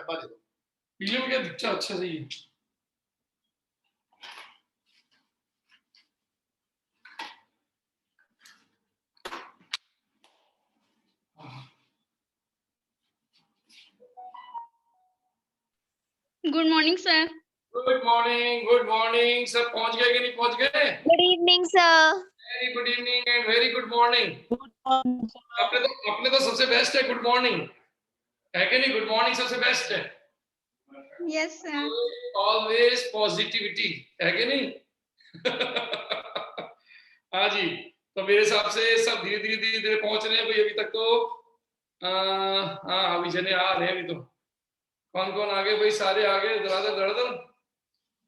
डब्बा दे दो। पीले में क्या दिखता अच्छा सही है। Good morning sir. Good morning, good morning. सब पहुंच गए कि नहीं पहुंच गए? Good evening sir. Very good evening and very good morning. अपने तो सबसे बेस्ट है गुड मॉर्निंग, है कि नहीं? गुड मॉर्निंग सबसे बेस्ट है। Yes sir. ऑलवेज पॉजिटिविटी, है कि नहीं? हाँ जी। तो मेरे हिसाब से सब धीरे धीरे धीरे धीरे पहुंच रहे हैं भाई। अभी तक तो हाँ अभी जने आ रहे हैं। अभी तो कौन कौन आगे भाई? सारे आगे धड़ाधड़ धड़ाधड़।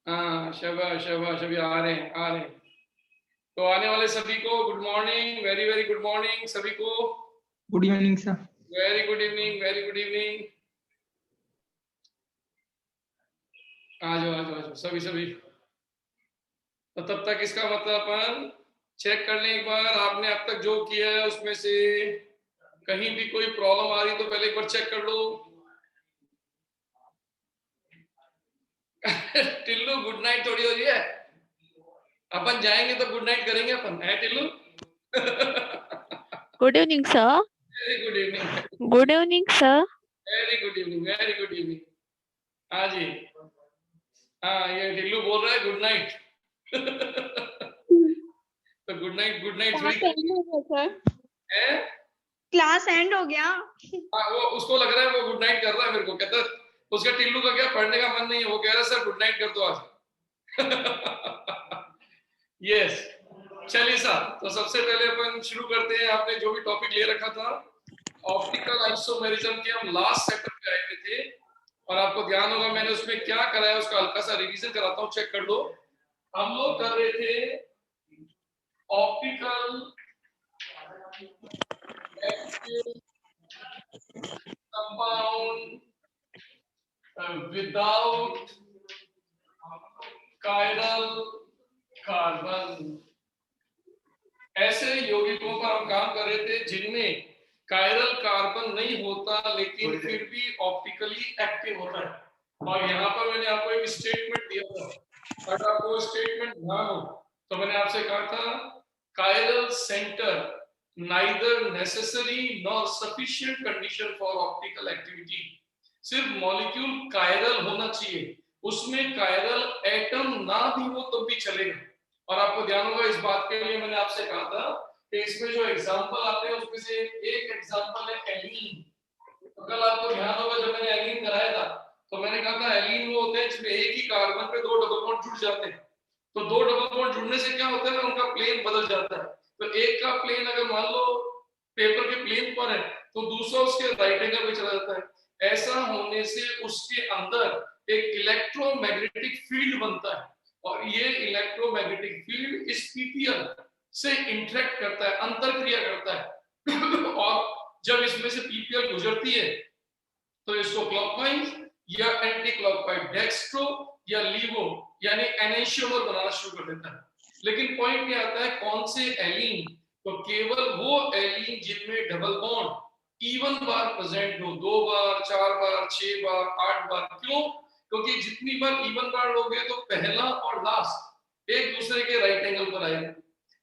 हाँ शाबाश शाबाश, अभी आ रहे हैं आ रहे हैं। तो आने वाले सभी को good morning, very very good morning सभी को। Good evening sir. Very good evening, very good evening. आ जाओ आ जाओ आ जाओ सभी सभी। तो तब तक इसका मतलब अपन चेक कर लें एक बार, आपने अब तक जो किया है उसमें से कहीं भी कोई प्रॉब्लम आ रही तो पहले एक बार चेक कर लो। टिल्लू गुड नाइट थोड़ी हो रही है, अपन जाएंगे तो गुड नाइट करेंगे अपन, है Tillu? Good evening sir. Very good evening. Good evening sir. Very good evening, very good evening. हाँ जी। हाँ ये टिल्लू बोल रहा है गुड नाइट। तो गुड नाइट थोड़ी है। क्लास एंड हो गया। हाँ वो उसको लग रहा है वो गुड नाइट कर रहा है, मेरे को कहता है उसका टिल्लू का क्या पढ़ने का मन नहीं है, वो कह रहा है सर गुड नाइट कर दो आज। यस चलिए साहब, तो सबसे पहले अपन शुरू करते हैं। आपने जो भी टॉपिक ले रखा था ऑप्टिकल आइसोमेरिज्म के, हम लास्ट सेक्टर पे आए हुए थे और आपको ध्यान होगा मैंने उसमें क्या कराया उसका हल्का सा रिवीजन कराता हूँ, चेक कर लो। हम लोग कर रहे थे optical compound without chiral carbon. ऐसे यौगिकों पर हम काम कर रहे थे जिनमें कायरल कार्बन नहीं होता लेकिन फिर भी ऑप्टिकली एक्टिव होता है। और यहाँ पर मैंने आपको एक स्टेटमेंट दिया था, अगर आपको स्टेटमेंट ध्यान हो तो मैंने आपसे कहा था chiral centre neither necessary nor sufficient condition for optical activity. सिर्फ मॉलिक्यूल कायरल होना चाहिए, उसमें कायरल एटम ना भी हो तो भी चलेगा। और आपको ध्यान होगा इस बात के लिए मैंने आपसे कहा था कि इसमें जो एग्जांपल आते हैं उसमें से एक एग्जांपल है एलीन। तो कल आपको ध्यान होगा जब मैंने एलीन कराया था तो मैंने कहा था एलीन वो होते हैं जिसमें एक ही कार्बन पे दो डबल बॉन्ड जुड़ जाते हैं। तो दो डबल बॉन्ड जुड़ने से क्या होता है ना, उनका प्लेन बदल जाता है। तो एक का प्लेन अगर मान लो पेपर के प्लेन पर है तो दूसरा उसके राइट एंगल पे चला जाता है। ऐसा होने से उसके अंदर एक इलेक्ट्रोमैग्नेटिक फील्ड बनता है और ये इलेक्ट्रोमैग्नेटिक फील्ड इस पीपीएल से इंटरेक्ट करता है, अंतरक्रिया करता है। और जब इसमें से पीपीएल गुजरती है तो इसको क्लॉकवाइज या एंटी क्लॉकवाइज, डेक्स्ट्रो या लीवो यानी एनेंशियोमर बनाना शुरू कर देता है। लेकिन पॉइंट क्या आता है, कौन से एलीन? तो केवल वो एलीन जिनमें डबल बॉन्ड इवन बार प्रेजेंट हो, 2 बार 4 बार 6 बार 8 बार। क्यों? क्योंकि जितनी बार इवन बार लोगे तो पहला और लास्ट एक दूसरे के राइट एंगल पर आएगा,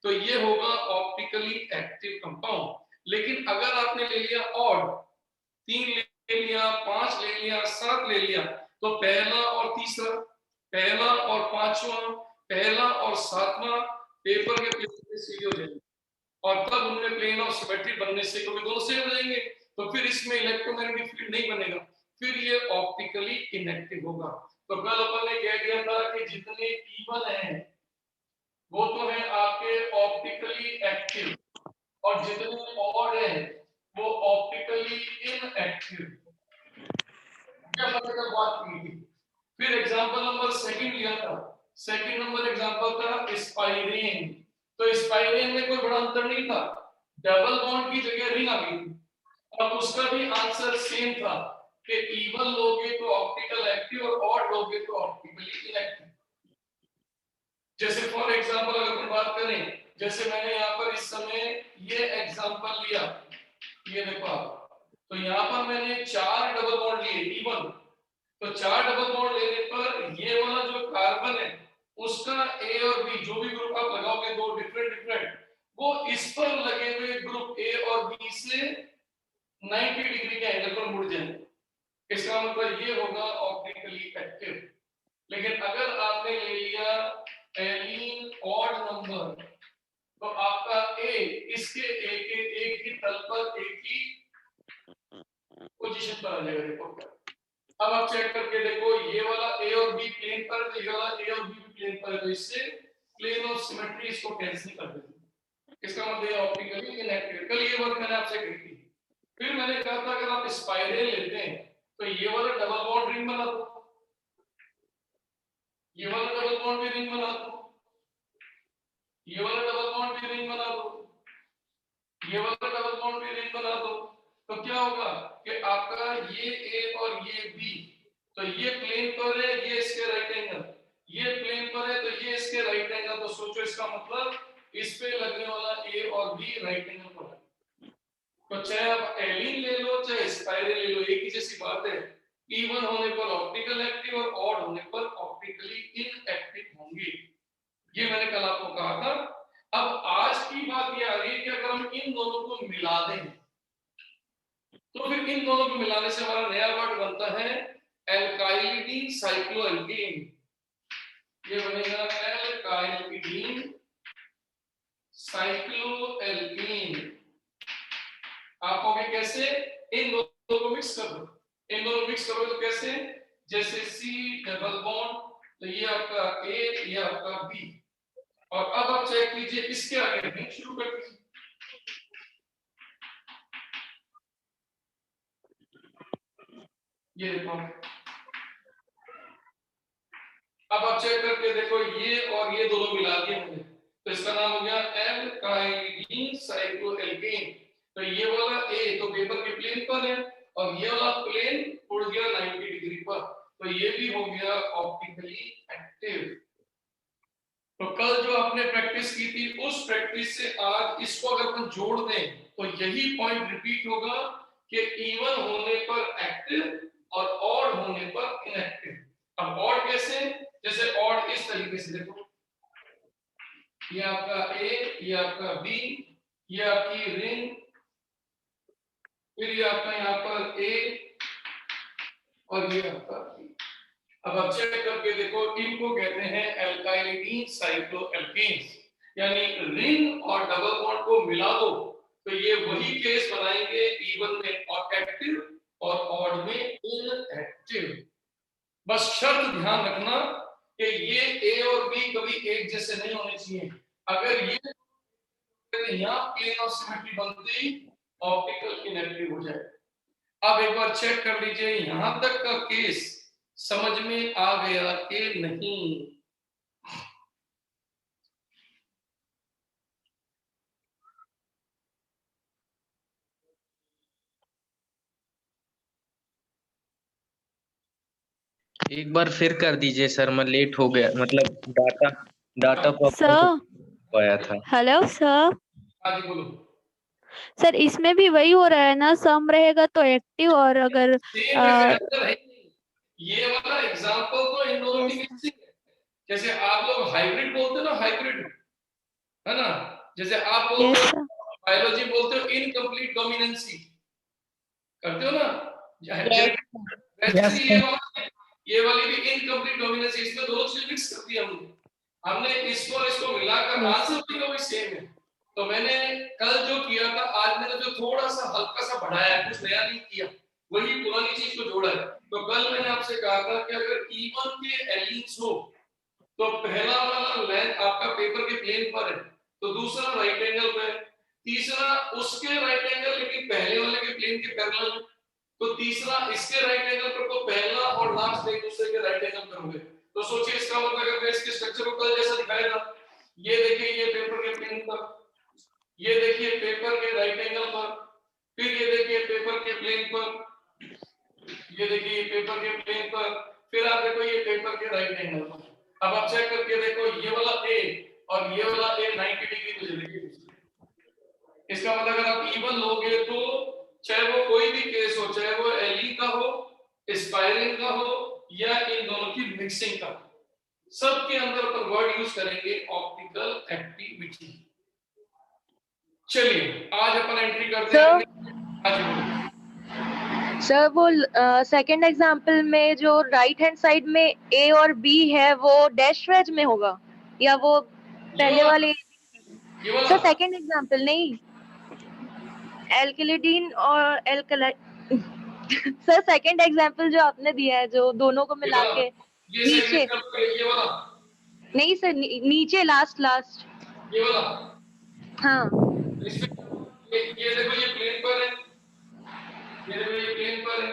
तो ये होगा ऑप्टिकली एक्टिव कंपाउंड। लेकिन अगर आपने ले लिया ऑड, 3 ले लिया, 5 ले लिया, 7 ले लिया, तो पहला और तीसरा, पहला और पांचवा, पहला और सातवां पेपर के प्लेन पे सीधे हो जाएंगे और तब उनमें प्लेन ऑफ सिमेट्री बनने से क्योंकि दोनों सेम हो जाएंगे तो फिर इसमें इलेक्ट्रोमैग्नेटिक फील्ड नहीं बनेगा, फिर ये ऑप्टिकली इनएक्टिव होगा। तो कल अपन ने कह दिया था कि जितने इवन हैं वो तो है आपके ऑप्टिकली एक्टिव और जितने ऑड हैं वो ऑप्टिकली इनएक्टिव। क्या पता कल बात की थी। फिर एग्जांपल नंबर सेकंड लिया था, सेकंड नंबर एग्जांपल था स्पाइरीन। तो स्पाइरीन में कोई बड़ा अंतर नहीं था, डबल बॉन्ड की जगह रिंग आ गई थी और उसका भी आंसर सेम था कि इवन लोगे तो ऑप्टिकल एक्टिव और ऑड लोगे तो ऑप्टिकली इनएक्टिव। जैसे फॉर एग्जांपल अगर हम बात करें, जैसे मैंने यहाँ पर इस समय ये एग्जांपल लिया, ये देखो आप, तो यहाँ पर मैंने 4 डबल बॉन्ड लिए इवन तो 4 डबल बॉन्ड लेने पर ये वाला जो कार्बन है उसका ए और बी जो भी ग्रुप आप लगाओगे दो डिफरेंट वो इस पर लगे हुए ग्रुप ए और बी से 90 डिग्री के एंगल पर मुड़ जाएंगे। इसका मतलब ये होगा ऑप्टिकली एक्टिव। लेकिन अगर आपने ले लिया एलीन ऑड नंबर तो आपका ए इसके एक ही तल पर एक ही पोजीशन पर आ जाएगा। देखो अब आप चेक करके देखो ये वाला ए और बी प्लेन पर है, ये वाला ए और बी भी प्लेन पर है, तो इससे प्लेन ऑफ सिमेट्री इसको कैंसिल कर देते। इसका मतलब ये ऑप्टिकली इनएक्टिव। कल ये वर्क मैंने आपसे कही थी। फिर मैंने कहा था अगर आप स्पाइरल लेते हैं तो ये वाला डबल बॉन्ड रिंग बना दो, ये वाला डबल बॉन्ड भी रिंग बना दो, ये वाला डबल बॉन्ड भी रिंग बना दो, ये वाला डबल बॉन्ड भी रिंग बना दो। तो क्या होगा कि आपका ये ए और ये बी तो ये प्लेन पर है, ये इसके राइट एंगल, ये प्लेन पर है तो ये इसके राइट एंगल। तो सोचो इसका मतलब इस पे लगने वाला ए और बी राइट एंगल पर है। तो चाहे आप एलीन ले लो चाहे स्पाइरल ले लो एक ही जैसी बात है। इवन होने पर ऑप्टिकल एक्टिव और ऑड होने पर ऑप्टिकली इनएक्टिव होंगे। ये मैंने कल आपको कहा था। अब आज की बात ये आ रही है कि अगर हम इन दोनों को मिला दें तो फिर इन दोनों को मिलाने से हमारा नया वर्ड बनता है एल्काइलिडीन साइक्लोएल्कीन। ये बनेगा एल्काइलिडीन साइक्लोएल्कीन। आप कहोगे कैसे? इन दोनों को मिक्स कर दो। इन दोनों को मिक्स करोगे तो कैसे? जैसे C डबल बॉन्ड तो ये आपका A ये आपका B। और अब आप चेक कीजिए इसके आगे रिंग शुरू कर दीजिए। ये देखो अब आप चेक करके देखो ये और ये दोनों मिला दिए हमने तो इसका नाम हो गया एल्काइलिडीन साइक्लोएल्कीन। तो ये वाला ए तो पेपर के प्लेन पर है और ये वाला प्लेन उड़ गया 90 डिग्री पर तो ये भी हो गया ऑप्टिकली एक्टिव। तो कल जो आपने प्रैक्टिस की थी उस प्रैक्टिस से आज इसको अगर हम जोड़ दें तो यही पॉइंट रिपीट होगा कि इवन होने पर एक्टिव और ऑड होने पर इनएक्टिव। अब ऑड कैसे? जैसे ऑड इस तरीके से देखो ये आपका ए ये आपका बी ये आपकी रिंग फिर ये आपका यहाँ पर ए और ये आपका बी। अब आप चेक करके देखो इनको कहते हैं एल्काइलिडीन साइक्लोएल्कीन्स। यानी रिंग और डबल बॉन्ड को मिला दो तो ये वही केस बनाएंगे इवन में और एक्टिव और ऑड में इनएक्टिव। बस शर्त ध्यान रखना कि ये ए और बी कभी एक जैसे नहीं होने चाहिए। अगर ये यहाँ प्लेन ऑफ सिमेट्री बनते ही ऑप्टिकल इनएक्टिव हो जाए। अब एक बार चेक कर लीजिए यहां तक का केस समझ में आ गया कि नहीं? एक बार फिर कर दीजिए सर, मैं लेट हो गया, मतलब डाटा सर आया था। Hello sir. हाँ जी बोलो। सर इसमें भी वही हो रहा है ना, सम रहेगा तो एक्टिव और अगर ये वाला एग्जांपल तो इन दोनों की मिक्सिंग है। जैसे आप लोग हाइब्रिड बोलते हो ना, हाइब्रिड है ना, जैसे आप बोलते हो बायोलॉजी बोलते हो इनकम्प्लीट डोमिनेंसी करते हो ना, वैसे ये वाली भी इनकम्प्लीट डोमिनेंसी। इसमें दोनों चीज मिक्स कर दी हमने इसको मिलाकर आंसर भी वही सेम है। तो मैंने कल जो किया था आज मैंने जो थोड़ा सा हल्का सा बढ़ाया, कुछ नया नहीं किया, वही पुरानी चीज को जोड़ा है। तो कल मैंने आपसे कहा था कि अगर इवन के एलीन्स हो तो पहला वाला लेंथ आपका पेपर के प्लेन पर है तो दूसरा राइट एंगल पे है, तीसरा उसके राइट एंगल लेकिन पहले वाले के प्लेन के पैरेलल है, तो तीसरा इसके राइट एंगल पर, तो पहला और लास्ट एक दूसरे के राइट एंगल पर होंगे। तो सोचिए इसका मतलब अगर मैं इसके स्ट्रक्चर को कल जैसा दिखाया था, ये देखिए ये पेपर के प्लेन पर, ये देखिए पेपर के राइट एंगल पर, फिर ये देखिए पेपर के प्लेन पर, ये देखिए पेपर के प्लेन पर, फिर आप देखो ये पेपर के राइट एंगल पर। अब आप चेक करके देखो ये वाला ए और ये वाला ए 90 डिग्री मुझे देखिए। इसका मतलब अगर आप इवन लोगे तो चाहे वो कोई भी केस हो, चाहे वो एली का हो, स्पाइरल का हो या इन दोनों की मिक्सिंग का, सबके अंदर अपन वर्ड यूज करेंगे ऑप्टिकल एक्टिविटी। चलिए आज अपन एंट्री करते हैं। आज बोलिए। सर वो सेकंड एग्जांपल में जो राइट हैंड साइड में ए और बी है वो डैश वेज में होगा या वो पहले वाले? सर सेकंड एग्जांपल नहीं, एल्किलिडीन और एल्कलाइ सर सेकंड एग्जांपल जो आपने दिया है जो दोनों को मिला के नीचे, ये वाला नहीं सर नीचे लास्ट ये वाला, हाँ ये देखो ये प्लेन पर है, ये देखो ये प्लेन पर है,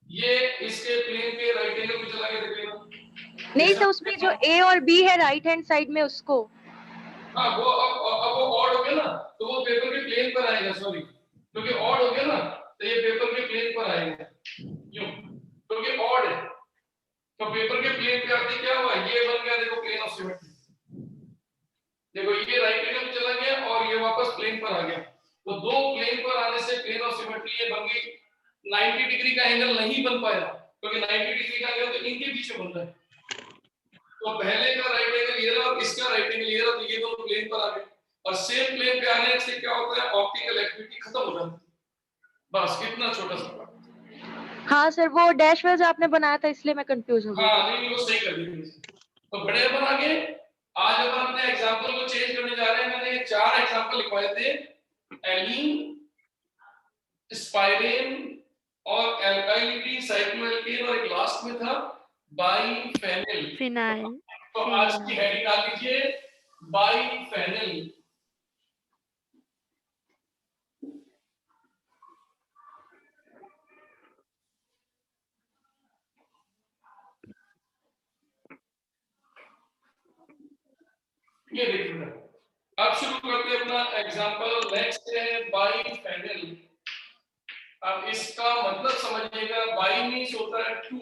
ये इसके प्लेन के राइट एंगल पे चला गया देखिएगा। नहीं सर उसमें जो ए और बी है राइट हैंड साइड में उसको, हाँ वो अब वो ऑड हो गया ना तो वो पेपर के प्लेन पर आएगा, सॉरी क्योंकि ऑड हो गया ना तो ये पेपर के प्लेन पर आएगा यूं, क्योंकि ऑड है तो पेपर के प्लेन पे आते क्या हुआ, ये बन गया देखो प्लेन ऑफ सिमेट्री, देखो ये राइट एंगल चला गया और ये वापस प्लेन पर आ गया, तो दो प्लेन पर आने से प्लेन ऑफ सिमेट्री ये बन गई। 90 डिग्री का एंगल नहीं बन पाया क्योंकि 90 डिग्री का एंगल तो इनके बीच में बनता है, तो पहले का राइट एंगल ये रहा और इसका राइट एंगल ये रहा, तो ये दोनों प्लेन पर आ गए और सेम प्लेन पे आने से क्या होता है, ऑप्टिकल एक्टिविटी खत्म हो जाती है। बस कितना छोटा सा बात। हाँ सर वो डैश वेज आपने बनाया था इसलिए मैं कंफ्यूज हो गई। हाँ नहीं वो सही कर दी। तो बड़े अपन आगे आज अपन अपने एग्जांपल को चेंज करने जा रहे हैं। मैंने 4 एग्जांपल लिखवाए थे, एलीन, स्पाइरेन और एल्काइलिटी, साइक्लोएल्केन और एक लास्ट में था बाइफेनिल। फिनाइल। तो आज की हेडिंग डाल लीजिए बाइफेनिल। ये देखिए अब शुरू करते हैं अपना एग्जांपल। नेक्स्ट है बाइफेनिल। अब इसका मतलब समझिएगा, बाई मींस होता है 2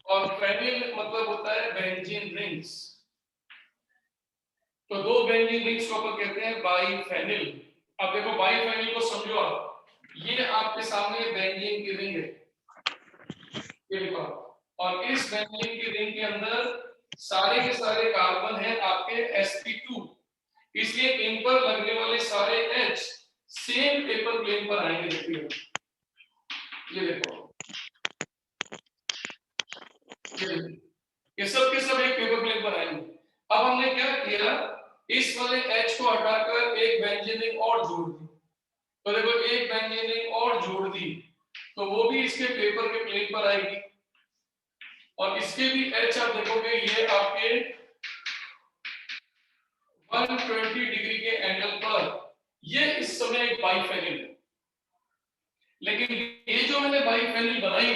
और फेनिल मतलब होता है बेंजीन रिंग्स, तो 2 बेंजीन रिंग्स को अपन कहते हैं बाइफेनिल। अब देखो बाइफेनिल को समझो आप, ये आपके सामने बेंजीन की रिंग है, ये देखो, और इस बेंजीन की रिंग के अंदर सारे के सारे कार्बन हैं आपके sp2, इसलिए इन पर लगने वाले सारे H सेम पेपर प्लेन पर आएंगे। देखिए ये देखो, ये सब के सब एक पेपर प्लेन पर आएंगे। अब हमने क्या किया, इस वाले H को हटाकर एक बेंजीन रिंग और जोड़ दी, तो देखो एक बेंजीन रिंग और जोड़ दी तो वो भी इसके पेपर के प्लेन पर आएगी, और इसके भी H आप देखोगे ये आपके 120 डिग्री के एंगल पर, ये इस समय एक बाइफेनिल है। लेकिन ये जो मैंने बाइफेनिल बनाई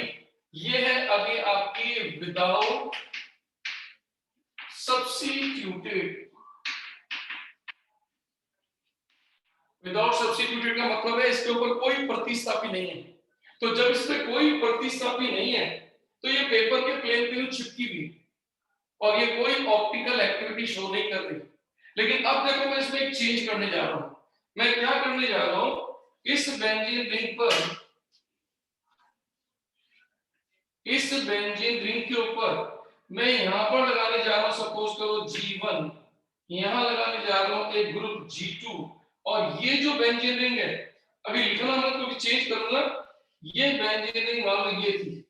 ये है अभी आपकी विदाउट सब्स्टिट्यूटेड। विदाउट सब्स्टिट्यूटेड का मतलब है इसके ऊपर कोई प्रतिस्थापी नहीं है, तो जब इसमें कोई प्रतिस्थापी नहीं है तो ये पेपर के प्लेन पे चिपकी भी और ये कोई ऑप्टिकल एक्टिविटी शो नहीं कर रही। लेकिन अब देखो मैं इसमें एक चेंज करने जा रहा हूं। मैं क्या करने जा रहा हूं, इस बेंजीन रिंग पर, इस बेंजीन रिंग के ऊपर मैं यहां पर लगाने जा रहा हूं, सपोज करो G1, यहां लगाने जा रहा हूं एक ग्रुप G2, और ये जो बेंजीन रिंग है, अभी लिखना मत क्योंकि चेंज करूंगा, ये बेंजीन रिंग मान लो ये थी,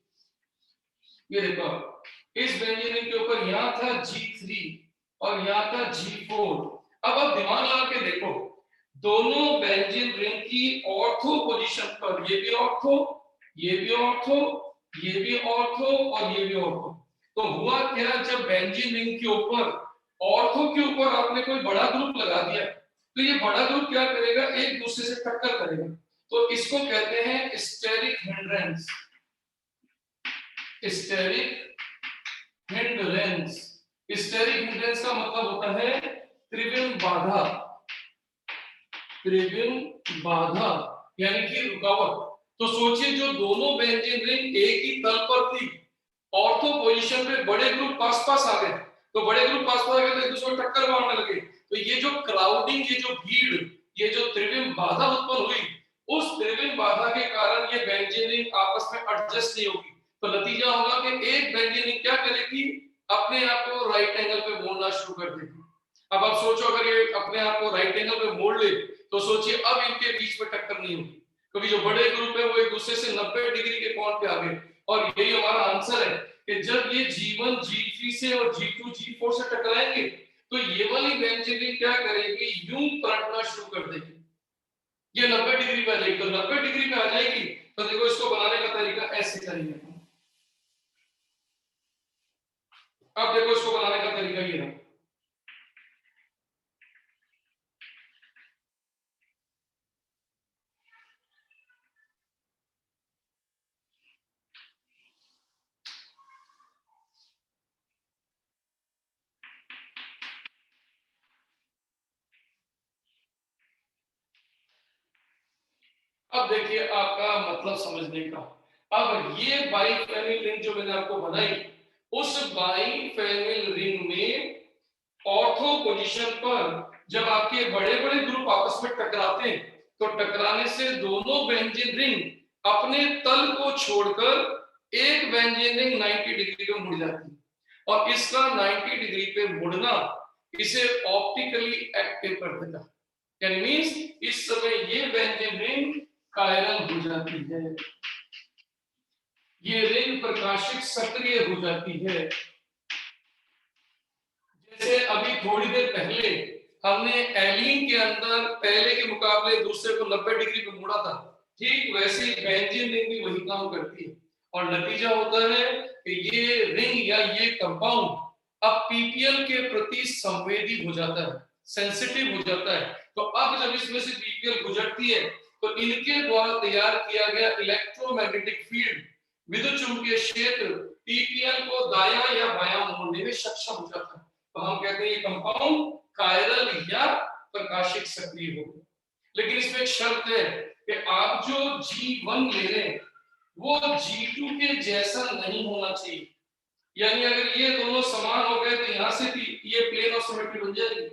ये देखो इस बेंजीन रिंग के ऊपर यहां था G3 और यहां था G4। अब आप दिमाग लगा के देखो, दोनों बेंजीन रिंग की ऑर्थो पोजीशन पर, ये भी ऑर्थो, ये भी ऑर्थो, ये भी ऑर्थो और ये भी ऑर्थो, तो हुआ क्या, जब बेंजीन रिंग के ऊपर ऑर्थो के ऊपर आपने कोई बड़ा ग्रुप लगा दिया तो ये बड़ा ग्रुप क्या करेगा, एक दूसरे से टक्कर करेगा, तो इसको कहते हैं steric hindrance. Steric hindrance, steric hindrance का मतलब होता है त्रिविम बाधा, त्रिविम बाधा यानी कि रुकावट। तो सोचिए जो दोनों बेंजीन रिंग एक ही तल पर थी, ऑर्थो पोजीशन पे बड़े ग्रुप पास पास आ गए, तो बड़े ग्रुप पास पास आ गए तो एक दूसरे को टक्कर मारने लगे, तो ये जो क्राउडिंग, ये जो भीड़, ये जो त्रिविम बाधा उत्पन्न हुई, उस त्रिविम बाधा के कारण ये बेंजीन रिंग आपस में एडजस्ट नहीं होगी, तो नतीजा होगा कि एक बेंजीन क्या करेगी, अपने आप को राइट एंगल पे मोड़ना शुरू कर देगी। अब आप सोचो अगर ये अपने आप को राइट एंगल पे मोड़ ले तो सोचिए अब इनके बीच में टक्कर नहीं होगी, क्योंकि जो बड़े ग्रुप है वो एक दूसरे से 90 डिग्री के कोण पे आ गए। और यही हमारा आंसर है कि जब ये G1 G3 से और G2 G4 से टकराएंगे तो ये वाली बेंजीन क्या करेगी, यूं पलटना शुरू कर देगी, ये 90 डिग्री पे आ जाएगी। तो 90 डिग्री पे आ जाएगी तो देखो इसको बनाने का तरीका ऐसे करेंगे। अब देखो इसको बनाने का तरीका ये है, अब देखिए आपका मतलब समझने का। अब ये बाइफेनिल रिंग जो मैंने आपको बनाई, उस बाइफेनिल रिंग में ऑर्थो पोजीशन पर जब आपके बड़े बड़े ग्रुप आपस में टकराते हैं तो टकराने से दोनों बेंजीन रिंग अपने तल को छोड़कर एक बेंजीन रिंग 90 डिग्री पे मुड़ जाती है। और इसका 90 डिग्री पे मुड़ना इसे ऑप्टिकली एक्टिव कर देता, यानी मींस इस समय ये बेंजीन रिंग कायरल हो जाती है, ये रिंग प्रकाशिक सक्रिय हो जाती है। जैसे अभी थोड़ी देर पहले हमने एलीन के अंदर पहले के मुकाबले दूसरे को 90 डिग्री पे मोड़ा था, ठीक वैसे ही बेंजीन रिंग भी वही काम करती है। और नतीजा होता है कि ये रिंग या ये कंपाउंड अब पीपीएल के प्रति संवेदी हो जाता है, सेंसिटिव हो जाता है। तो अब जब इसमें से पीपीएल गुजरती है तो इनके द्वारा तैयार किया गया इलेक्ट्रोमैग्नेटिक फील्ड, विद्युत चुंबकीय क्षेत्र पीपीएल को दायां या बायां मोड़ने में सक्षम हो जाता है। तो हम कहते हैं ये कंपाउंड कायरल या प्रकाशिक सक्रिय हो। लेकिन इसमें एक शर्त है कि आप जो G1 ले रहे हैं वो G2 के जैसा नहीं होना चाहिए, यानी अगर ये दोनों समान हो गए तो यहां से भी ये प्लेन ऑफ सिमेट्री बन जाएगी।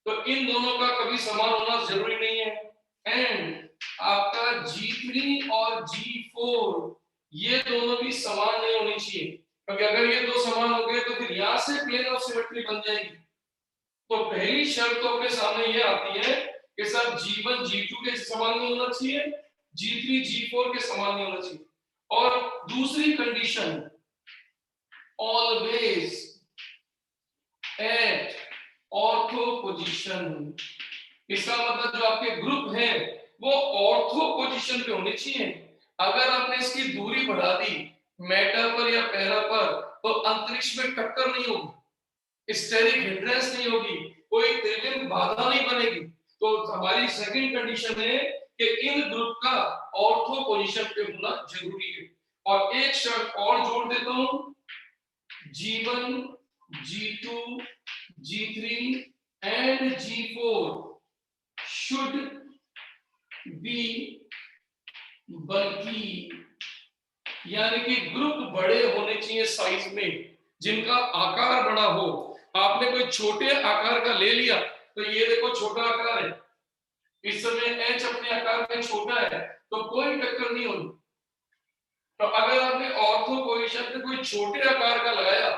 तो इन दोनों का कभी समान होना जरूरी नहीं है। एंड आपका G3 और G4 ये दोनों भी समान नहीं होनी चाहिए, क्योंकि अगर ये दो समान हो गए तो फिर यहां से प्लेन ऑफ सिमेट्री बन जाएगी। तो पहली शर्त तो अपने सामने ये आती है कि सब G1 G2 के समान नहीं होना चाहिए, G3 G4 के समान नहीं होना चाहिए। और दूसरी condition, always at ortho position. इसका मतलब जो आपके ग्रुप है वो ऑर्थो पोजीशन पे होने चाहिए। अगर आपने इसकी दूरी बढ़ा दी मेटा पर या पैरा पर तो अंतरिक्ष में टक्कर नहीं होगी, स्टेरिक हिंड्रेंस नहीं होगी, कोई त्रिविम बाधा नहीं बनेगी। तो हमारी सेकंड कंडीशन है कि इन ग्रुप का ऑर्थो पोजीशन पे होना जरूरी है। और एक शर्त और जोड़ देता हूं, G1 G2 G3 and G4 should be bulky, यानी कि ग्रुप बड़े होने चाहिए साइज में, जिनका आकार बड़ा हो। आपने कोई छोटे आकार का ले लिया तो ये देखो छोटा आकार है, इस समय H अपने आकार में छोटा है तो कोई टक्कर नहीं होगी। तो अगर आपने ऑर्थो पोजीशन पे कोई छोटे आकार का लगाया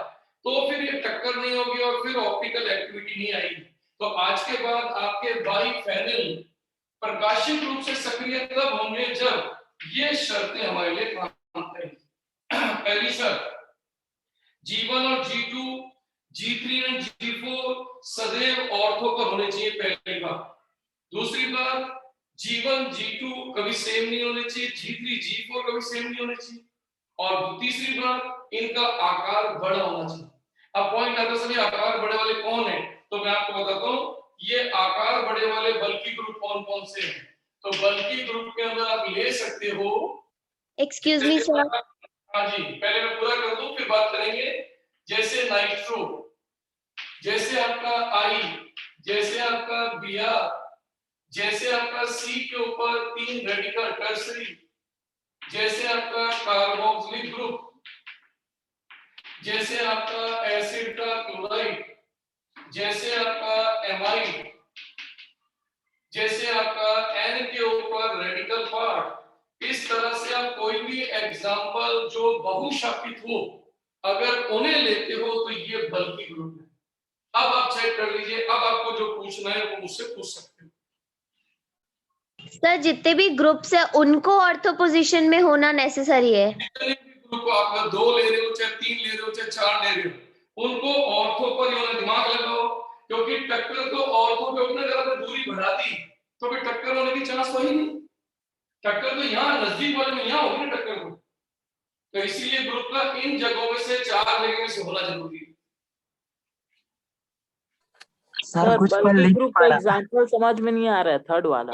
तो फिर ये टक्कर नहीं होगी और फिर ऑप्टिकल एक्टिविटी नहीं आएगी। तो आज के बाद आपके बाइफेनिल प्रकाशिक रूप से सक्रिय तब होंगे जब ये शर्तें हमारे लिए काम करेंगी। पहली शर्त, G1 और G2 G3 और G4 सदैव ऑर्थो पर होने चाहिए, पहली बात। दूसरी बात, G1 G2 कभी सेम नहीं होने चाहिए, G3 G4 कभी सेम नहीं होने चाहिए। और तीसरी बात, इनका आकार बड़ा होना चाहिए। अब पॉइंट आता सभी आकार बड़े वाले कौन है, तो मैं आपको बताता हूं ये आकार बड़े वाले बल्कि ग्रुप कौन कौन से हैं। तो बल्कि ग्रुप के अंदर आप ले सकते हो, एक्सक्यूज मी सर। हाँ जी, पहले मैं पूरा कर दूं फिर बात करेंगे। जैसे नाइट्रो, जैसे आपका आई, जैसे आपका बिया, जैसे आपका सी के ऊपर 3 रेडिकल टर्सरी, जैसे आपका कार्बोक्सिलिक ग्रुप, जैसे आपका एसिड का क्लोराइड, जैसे आपका एमाइड, जैसे आपका एन के ऊपर रेडिकल पार्ट। इस तरह से आप कोई भी एग्जाम्पल जो बहुशाखित हो, अगर उन्हें लेते हो तो ये बल्कि ग्रुप है। अब आप चेक कर लीजिए, अब आपको जो पूछना है वो मुझसे पूछ सकते हो। सर जितने भी ग्रुप्स है उनको ऑर्थो पोजीशन में होना नेसेसरी है। जितने भी ग्रुप आप 2 ले रहे हो, चाहे 3 ले रहे हो, चाहे 4 ले रहे हो, उनको ऑर्थो पर ही दिमाग लगाओ, क्योंकि टक्कर तो ऑर्थो पे अपने जरा दूरी बढ़ा दी तो फिर टक्कर होने की चांस वही नहीं। टक्कर तो यहाँ नजदीक वाले में यहाँ होगी ना टक्कर को, तो इसीलिए ग्रुप का इन जगहों में से 4 जगह में से होना जरूरी है। सर कुछ बल्कि ग्रुप का एग्जांपल समझ में नहीं आ रहा है, थर्ड वाला।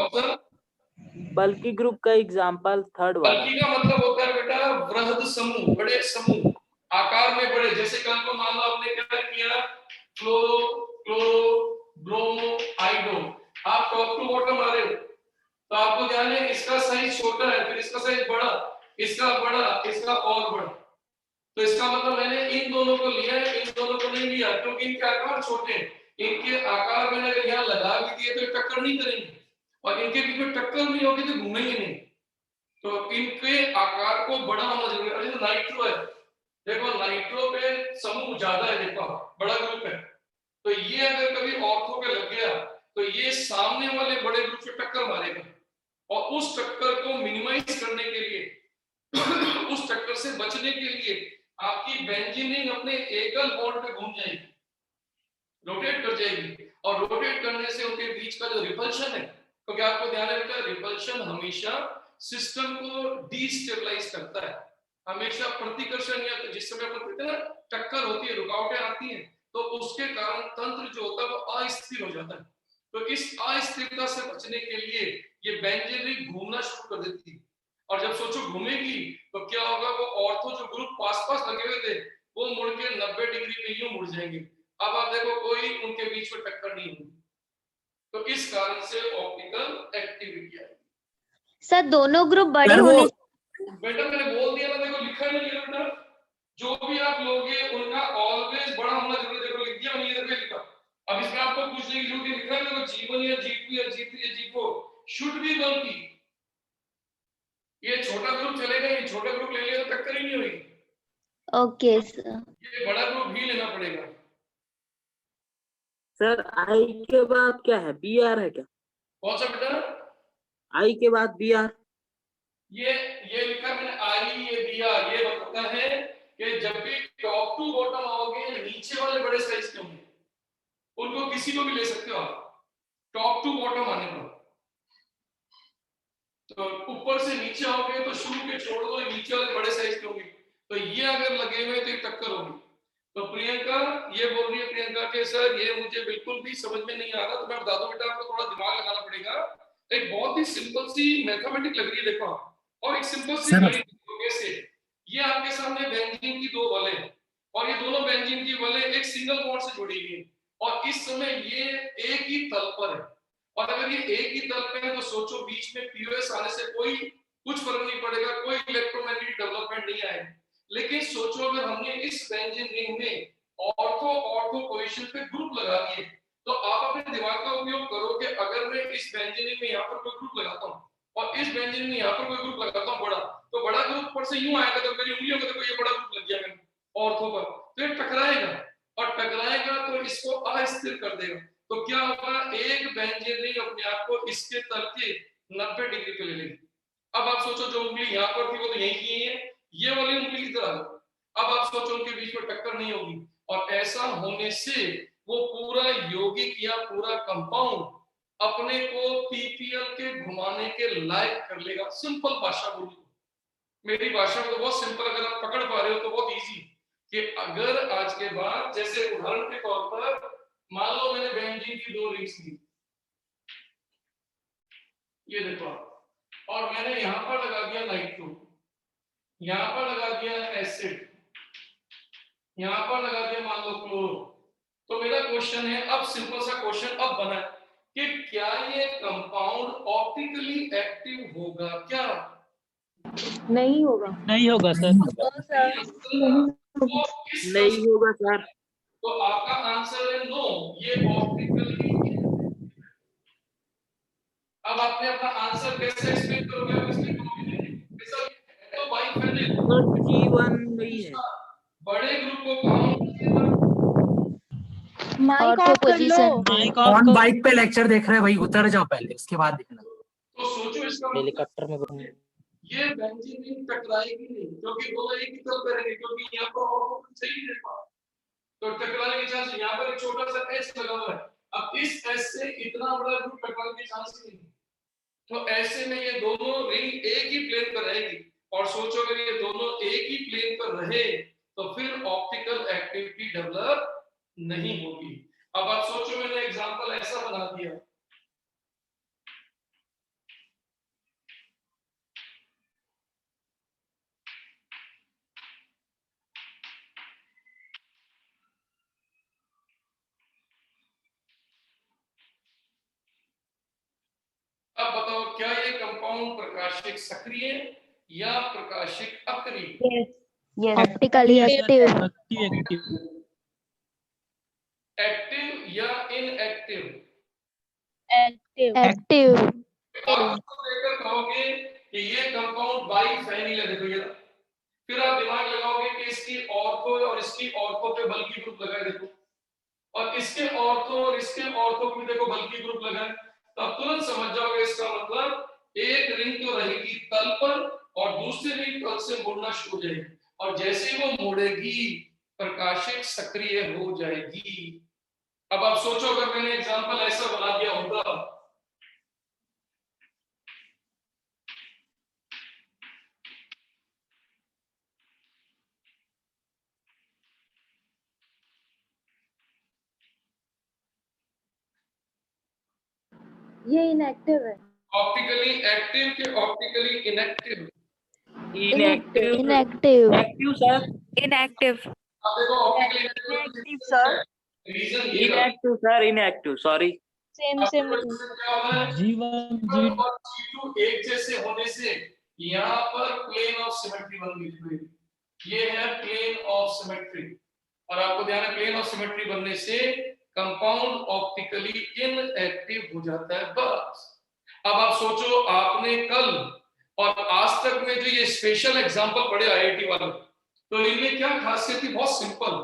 बल्कि ग्रुप का एग्जांपल थर्ड वाला। बल्कि का मतलब होता है बेटा वृहद समूह, बड़े समूह, आकार में बड़े। जैसे कल को मान लो आपने क्या किया, क्लोरो क्लोरो ब्रोमो आइडो, आप टॉप टू बॉटम आ रहे हो, तो आपको ध्यान है इसका साइज छोटा है, फिर इसका साइज बड़ा, इसका बड़ा, इसका और बड़ा। तो इसका मतलब मैंने इन दोनों को लिया है, इन दोनों को नहीं लिया, क्योंकि इनके आकार छोटे हैं। इनके आकार मैंने अगर यहाँ लगा भी दिए तो टक्कर नहीं करेंगे, और इनके बीच में टक्कर नहीं होगी तो घूमेंगे नहीं। तो इनके आकार को बड़ा होना जरूरी है। जैसे नाइट्रो है, देखो नाइट्रो पे समूह ज्यादा है, देखो बड़ा ग्रुप है, तो ये अगर कभी ऑर्थो पे लग गया तो ये सामने वाले बड़े ग्रुप से टक्कर मारेगा, और उस टक्कर को मिनिमाइज करने के लिए उस टक्कर से बचने के लिए आपकी बेंजीन अपने एकल बॉन्ड पे घूम जाएगी, रोटेट कर जाएगी, और रोटेट करने से उनके बीच का जो रिपल्शन है, क्योंकि आपको ध्यान है बेटा रिपल्शन हमेशा सिस्टम को डिस्टेबलाइज करता है, हमेशा प्रतिकर्षण या तो जिस समय अपन कहते हैं ना टक्कर होती है, रुकावटें आती हैं, तो उसके कारण तंत्र जो होता है वो अस्थिर हो जाता है। तो इस अस्थिरता से बचने के लिए ये बेंजीन रिंग घूमना शुरू कर देती है, और जब सोचो घूमेगी तो क्या होगा, वो ऑर्थो जो ग्रुप पास पास लगे हुए थे वो मुड़ के 90 डिग्री पे यूं मुड़ जाएंगे। अब आप देखो कोई उनके बीच में टक्कर नहीं होगी, तो इस कारण से ऑप्टिकल एक्टिविटी आएगी। सर दोनों ग्रुप बड़े होने बेटा मैंने बोल दिया ना, देखो लिखा नहीं है बेटा, जो भी आप लोगे उनका ऑलवेज बड़ा होना जरूरी। देखो लिख दिया मैंने, इधर पे लिखा। अब इसमें आपको पूछने की जरूरत लिखा है, देखो G1 या G2 या G3 या G4 शुड बी बल्कि। ये छोटा ग्रुप चलेगा, ये छोटा ग्रुप ले लिया तो टक्कर ही नहीं होगी। ओके सर, ये बड़ा ग्रुप भी लेना पड़ेगा। सर आई के बाद क्या है, बी आर है क्या? कौन सा बेटा? आई के बाद बी आर। ये लिखा मैंने आई, ये दिया, ये बताता है कि जब भी टॉप टू बॉटम आओगे नीचे वाले बड़े साइज के होंगे, उनको किसी को भी ले सकते हो आप टॉप टू बॉटम आने पर। तो ऊपर से नीचे आओगे तो शुरू के छोड़ दो, नीचे वाले बड़े साइज के होंगे, तो ये अगर लगे हुए तो टक्कर होगी। तो प्रियंका ये बोल रही है, प्रियंका के सर ये मुझे बिल्कुल भी समझ में नहीं आ रहा, तो मैं बता दूं बेटा आपको थोड़ा दिमाग लगाना पड़ेगा। एक बहुत ही सिंपल सी मैथमेटिक लग रही है देखो, और एक सिंपल सी गणित से। ये आपके सामने बेंजीन की 2 वलें हैं, और ये दोनों बेंजीन की वलें एक सिंगल बॉन्ड से जुड़ी हुई हैं, और इस समय ये एक ही तल पर है। और अगर ये एक ही तल पे है तो सोचो बीच में पीओएस आने से कोई कुछ फर्क नहीं पड़ेगा, कोई इलेक्ट्रोमैग्नेटिक डेवलपमेंट नहीं आएगा। लेकिन सोचो अगर हमने इस बेंजीन रिंग में ऑर्थो ऑर्थो पोजीशन पे ग्रुप लगा दिए, तो आप अपने दिमाग का उपयोग करो कि अगर मैं इस बेंजीन रिंग में यहाँ पर कोई ग्रुप लगाता हूँ और इस बेंजीन रिंग में यहाँ पर कोई ग्रुप लगाता हूँ बड़ा, तो बड़ा ग्रुप पर से यूं आएगा, तो मेरी उंगलियों का देखो ये बड़ा ग्रुप लग गया मैंने ऑर्थो पर, तो ये टकराएगा, और टकराएगा तो इसको अस्थिर कर देगा। तो क्या होगा, एक बेंजीन रिंग अपने आप को इसके तल के 90 डिग्री पे ले लेगी। अब आप सोचो जो उंगली यहाँ पर थी वो तो यहीं की है, ये वाली उंगली की तरह। अब आप सोचो उनके बीच में टक्कर नहीं होगी, और ऐसा होने से वो पूरा यौगिक या पूरा कंपाउंड अपने को पीपीएल के घुमाने के लायक कर लेगा। सिंपल भाषा बोलूं, मेरी भाषा में तो बहुत सिंपल, अगर आप पकड़ पा रहे हो तो बहुत इजी, कि अगर आज के बाद जैसे उदाहरण के तौर पर मान लो मैंने बेंजीन की 2 रिंग्स ली, ये देखो, और मैंने यहां पर लगा दिया नाइट्रो, यहां पर लगा दिया एसिड, यहां पर लगा दिया मान लो क्लोरो। तो मेरा क्वेश्चन है, अब सिंपल सा क्वेश्चन अब बना कि क्या ये कंपाउंड ऑप्टिकली एक्टिव होगा? क्या नहीं होगा? नहीं होगा सर। नहीं होगा सर। तो आपका आंसर है नो, ये ऑप्टिकली। अब आपने अपना आंसर कैसे एक्सप्लेन करोगे? तो बाइफेनिल G1 वही है। बड़े ग्रुप को कहाँ माइक ऑर्थो ऑफ कर लो। पोजीशन कौन बाइक पे लेक्चर देख रहा है भाई, उतर जाओ पहले, उसके बाद देखना। तो सोचो इसका हेलीकॉप्टर में ये बेंजीन टकराएगी नहीं, क्योंकि वो एक ही तल पे रहेंगे, क्योंकि यहाँ पर और सही नहीं पा, तो टकराने के चांस यहाँ पर एक छोटा सा एस लगा हुआ है। अब इस एस से इतना बड़ा ग्रुप टकराने के चांस ही नहीं, तो ऐसे में ये दोनों रिंग एक ही प्लेन पर रहेगी। और सोचो अगर ये दोनों एक ही प्लेन पर रहे तो फिर ऑप्टिकल एक्टिविटी डेवलप नहीं होगी। अब आप सोचो, मैंने एग्जांपल ऐसा बना दिया, अब बताओ क्या ये कंपाउंड प्रकाशिक सक्रिय या प्रकाशिक अक्रिय? ऑप्टिकली एक्टिव एक्टिव या इनएक्टिव? एक्टिव आप तो देखकर कहोगे कि ये कंपाउंड बाइफेनिल है, देखो ये, फिर आप दिमाग लगाओगे कि इसकी ऑर्थो और इसकी ऑर्थो पे बल्कि ग्रुप लगाए, देखो, और इसके ऑर्थो और इसके ऑर्थो पे देखो बल्कि ग्रुप लगाए, तो आप तुरंत समझ जाओगे इसका मतलब एक रिंग तो रहेगी तल पर और दूसरी रिंग तल से मुड़ना शुरू हो जाएगी, और जैसे वो मुड़ेगी प्रकाशिक सक्रिय हो जाएगी। अब आप सोचो अगर मैंने एग्जांपल ऐसा बना दिया होता, ये इनएक्टिव है। ऑप्टिकली एक्टिव के optically inactive? Inactive inactive active sir, inactive अब देखो ऑप्टिकली इनएक्टिव सर, रीजन ये inactive sir, inactive sorry. Same same क्या होगा, G1 और G2 एक जैसे होने से यहाँ पर प्लेन ऑफ सिमेट्री बन गई, ये है प्लेन ऑफ सिमेट्री, और आपको ध्यान है प्लेन ऑफ सिमेट्री बनने से कंपाउंड ऑप्टिकली इनएक्टिव हो जाता है, बस। अब आप सोचो, आपने कल और आज तक में जो ये स्पेशल एग्जांपल पढ़े आईआईटी वाले, तो इनमें क्या खासियत थी? बहुत सिंपल,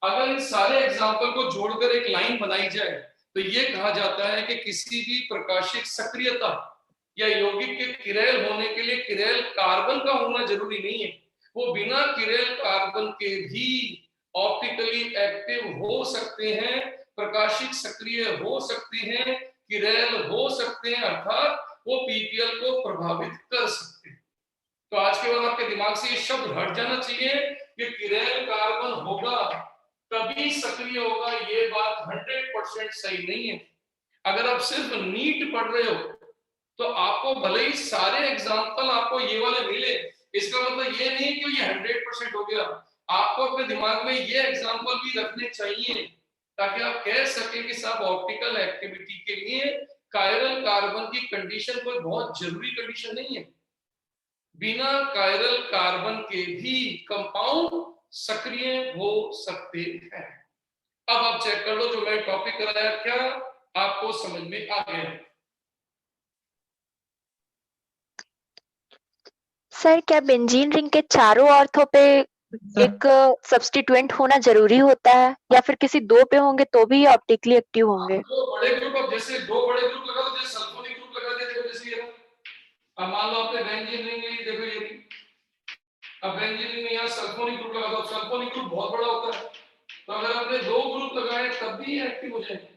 अगर इन सारे एग्जांपल को जोड़कर एक लाइन बनाई जाए तो ये कहा जाता है कि किसी भी प्रकाशिक सक्रियता या यौगिक के किरेल होने के लिए किरेल कार्बन का होना जरूरी नहीं है, वो बिना किरेल कार्बन के भी ऑप्टिकली एक्टिव हो सकते हैं, प्रकाशिक सक्रिय हो सकते हैं, किरेल हो सकते हैं, अर्थात वो पीपीएल को प्रभावित कर सकते हैं। तो आज के बाद आपके दिमाग से ये शब्द हट जाना चाहिए कि किरेल कार्बन होगा तभी सक्रिय होगा, ये बात 100% सही नहीं है। अगर आप सिर्फ नीट पढ़ रहे हो तो आपको भले ही सारे एग्जाम्पल आपको ये वाले मिले, इसका मतलब ये नहीं कि ये 100% हो गया। आपको अपने दिमाग में ये एग्जाम्पल भी रखने चाहिए ताकि आप कह सकें कि साहब ऑप्टिकल एक्टिविटी के लिए कायरल कार्बन की कंडीशन कोई बहुत जरूरी कंडीशन नहीं है, बिना कायरल कार्बन के भी कंपाउंड सक्रिय हो सकते हैं। अब आप चेक कर लो जो मैं टॉपिक कराया क्या आपको समझ में आ गया? सर क्या बेंजीन रिंग के चारों ऑर्थो पे एक सब्स्टिट्यूएंट होना जरूरी होता है, या फिर किसी दो पे होंगे तो भी ऑप्टिकली एक्टिव होंगे? दो बड़े ग्रुप, अब जैसे दो बड़े ग्रुप लगा दो, जैसे सल्फोनिक ग्रुप लगा दिया, देखो जैसे ये, अब मान लो आपने बेंजीन रिंग ली, देखो ये, अब बेंजीन रिंग में यहाँ सल्फोनिक ग्रुप लगा दो, सल्फोनिक ग्रुप बहुत बड़ा होता है, तो अगर आपने दो ग्रुप लगाए तब भी एक्टिव हो जाएंगे,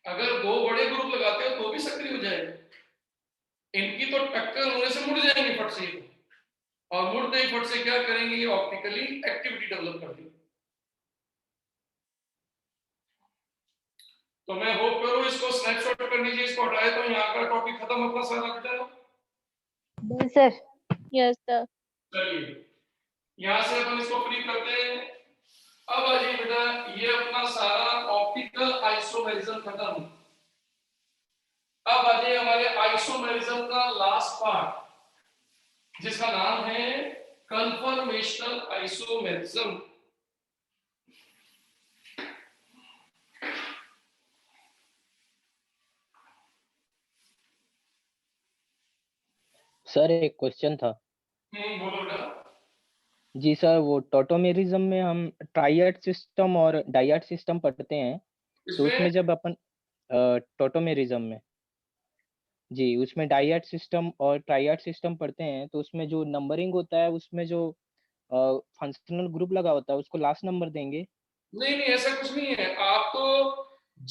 अगर दो बड़े ग्रुप लगाते हो तो भी सक्रिय हो जाएगा। इनकी तो टक्कर होने से मुड़ जाएंगे फट से, और मुड़ते ही फट से क्या करेंगे, ये ऑप्टिकली एक्टिविटी डेवलप कर देंगे। तो मैं होप करूं इसको स्नैपशॉट कर लीजिए, इसको हटाए तो यहाँ का टॉपिक खत्म अपना सारा बेटा। सर। Yes sir. चलिए यहाँ से अपन इसको फ्री करते हैं। अब आइए बेटा, ये अपना सारा ऑप्टिकल आइसोमेरिज्म खत्म। अब आइए हमारे आइसोमेरिज्म का लास्ट पार्ट जिसका नाम है कन्फर्मेशनल आइसोमेरिज्म। सर एक क्वेश्चन था। बोलो बेटा। जी सर, वो टॉटोमेरिज्म में हम ट्राइएड सिस्टम और डाइएड सिस्टम पढ़ते हैं, तो उसमें जब अपन टॉटोमेरिज्म में जी उसमें डाइएड सिस्टम और ट्राइएड सिस्टम पढ़ते हैं, तो उसमें जो नंबरिंग होता है उसमें जो फंक्शनल ग्रुप लगा होता है उसको लास्ट नंबर देंगे। नहीं नहीं, ऐसा कुछ नहीं है। आप तो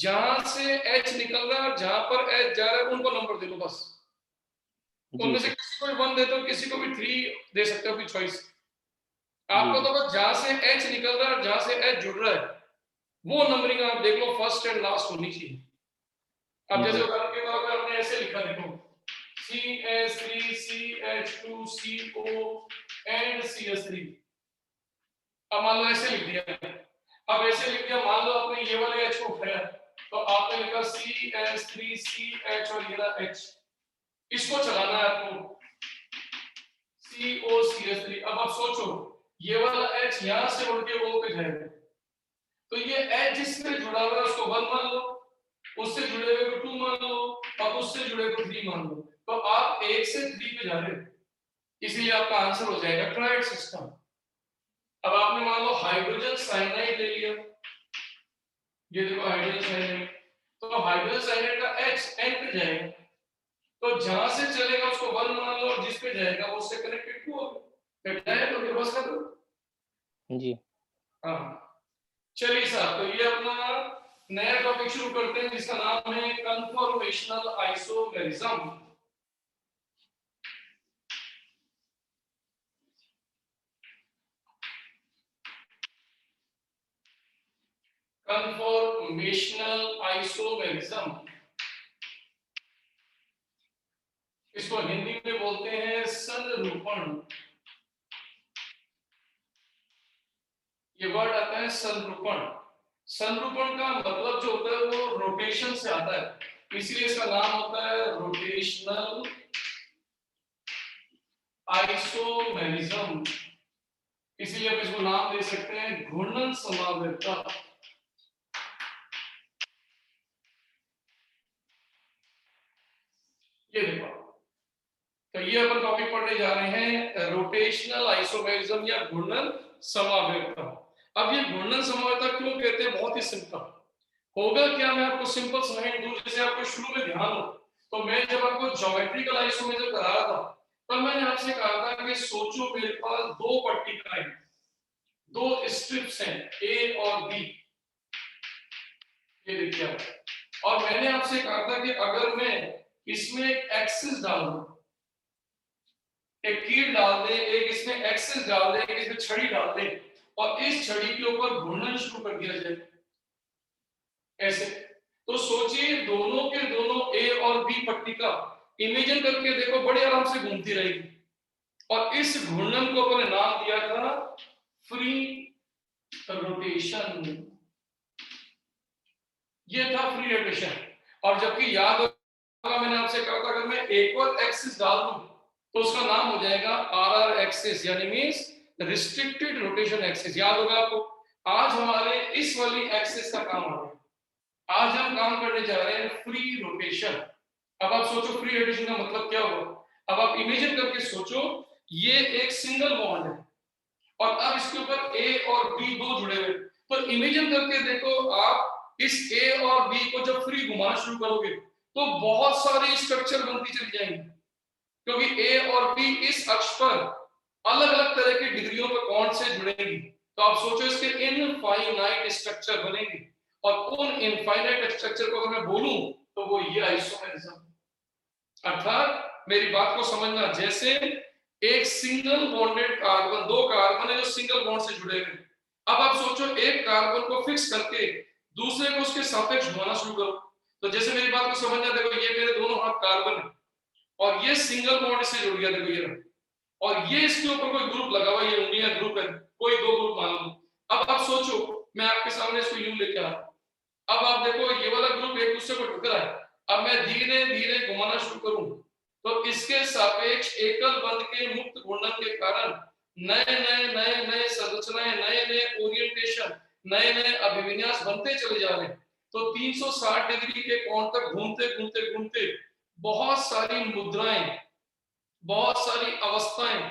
जहां से एच निकल रहा है और जहां पर एच जा रहा है उनको नंबर दे दो बस। उनमें से किसी को भी 1 दे दो, किसी को भी 3 दे सकते हो, अपनी चॉइस। आपको तो बस जहां से एच निकल रहा है और जहां से एच जुड़ रहा है वो नंबरिंग आप देख लो, फर्स्ट एंड लास्ट होनी चाहिए। अब जैसे उदाहरण के तौर पर हमने ऐसे लिखा, देखो CH3 CH2 CO and CH3। अब मान लो ऐसे लिख दिया, अब ऐसे लिख दिया, मान लो आपने ये वाले H को उठाया तो आपने लिखा CH3 CH और ये रहा H। इसको चलाना है आपको COCH3। अब आप सोचो ये वाला H यहां से उड़ के O पे जाएगा, तो ये H जिससे जुड़ा हुआ है उसको 1 मान लो, उससे जुड़े हुए को 2 मान लो और उससे जुड़े को 3 मान लो। तो आप 1 से 3 पे जा रहे हो, इसलिए आपका आंसर हो जाएगा ट्राइड सिस्टम। अब आपने मान लो हाइड्रोजन साइनाइड ले लिया, ये देखो हाइड्रोजन साइनाइड, तो हाइड्रोजन साइनाइड का H N पे जाएगा, तो जहां से चलेगा उसको 1 मान लो और जिस पे जाएगा वो उससे कनेक्टेड 2 होगा। डायरेक्ट होके बस कर दो जी। हाँ चलिए साहब, तो ये अपना नया टॉपिक शुरू करते हैं जिसका नाम है कन्फॉर्मेशनल आइसोमेरिज्म। कन्फॉर्मेशनल आइसोमेरिज्म, इसको हिंदी में बोलते हैं संरूपण। ये वर्ड आता है संरूपण। संरूपण का मतलब जो होता है वो रोटेशन से आता है, इसलिए इसका नाम होता है रोटेशनल आइसोमेरिज्म। इसलिए आप इसको नाम दे सकते हैं घूर्णन समावेशिता। ये देखो, तो ये अपन टॉपिक पढ़ने जा रहे हैं रोटेशनल आइसोमेरिज्म या घूर्णन समावेशिता। अब ये घूर्णन समावेशिता क्यों कहते हैं, बहुत ही सिंपल होगा। क्या मैं आपको सिंपल समझाने दूं, जैसे आपको शुरू में ध्यान हो तो मैं जब आपको ज्योमेट्रिकल आइसोमेरिज्म करा रहा था तब मैंने आपसे कहा था कि सोचो मेरे पास 2 पट्टिकाएं, 2 स्ट्रिप्स हैं A और B, ये देखिए। और मैंने आपसे कहा था कि अगर मैं इसमें एक एक्सिस डाल दूं, एक कील डाल दे, एक इसमें एक्सिस डाल दे, एक इसमें छड़ी डाल दे और इस छड़ी के ऊपर घूर्णन शुरू कर दिया जाए ऐसे, तो सोचिए दोनों के दोनों A और B पट्टिका इमेजिन करके देखो बड़े आराम से घूमती रहेगी। और इस घूर्णन को अपने नाम दिया था फ्री रोटेशन, ये था फ्री रोटेशन। और जबकि याद होगा मैंने आपसे कहा था अगर मैं एक और एक्सिस डाल दूं तो उसका नाम हो जाएगा RR एक्सिस, यानी मींस रिस्ट्रिक्टेड रोटेशन एक्सिस। याद होगा आपको। आज हमारे इस वाली एक्सिस का काम आ गया, आज हम काम करने जा रहे हैं फ्री रोटेशन। अब आप सोचो फ्री रोटेशन का मतलब क्या होगा। अब आप इमेजिन करके सोचो, ये एक सिंगल बॉन्ड है और अब इसके ऊपर A और B 2 जुड़े हुए, तो इमेजिन करके देखो आप इस A और B को जब फ्री घुमाना शुरू करोगे तो बहुत सारी स्ट्रक्चर बनती चली जाएंगी, क्योंकि A और B इस अक्ष पर अलग अलग तरह की डिग्रियों पर कौन से जुड़ेंगी। तो आप सोचो इसके इनफाइनाइट स्ट्रक्चर बनेंगे, और उन इनफाइनाइट स्ट्रक्चर को अगर मैं बोलूं तो वो ये आइसोमेरिज्म। अर्थात मेरी बात को समझना, जैसे एक सिंगल बॉन्डेड कार्बन, 2 कार्बन है जो सिंगल बॉन्ड से जुड़े हुए। अब आप सोचो एक कार्बन को फिक्स करके दूसरे को उसके सापेक्ष घुमाना शुरू करो, तो जैसे मेरी बात को समझना, देखो ये मेरे दोनों हाथ कार्बन है और ये सिंगल बॉन्ड से जुड़ गया, देखो ये, और ये इसके ऊपर कोई ग्रुप लगा हुआ, ये उंगलियां ग्रुप है, कोई 2 ग्रुप मान लो। अब आप सोचो मैं आपके सामने इसको यूं लेके आ रहा हूं, अब आप देखो ये वाला ग्रुप एक दूसरे को टकरा है। अब मैं धीरे धीरे घुमाना शुरू करूं तो इसके सापेक्ष एकल बंध के मुक्त घूर्णन के कारण नए नए नए नए संरचनाएं, नए नए ओरिएंटेशन, नए नए अभिविन्यास बनते चले जा रहे हैं। तो 360 डिग्री के कोण तक घूमते घूमते घूमते बहुत सारी मुद्राएं, बहुत सारी अवस्थाएं,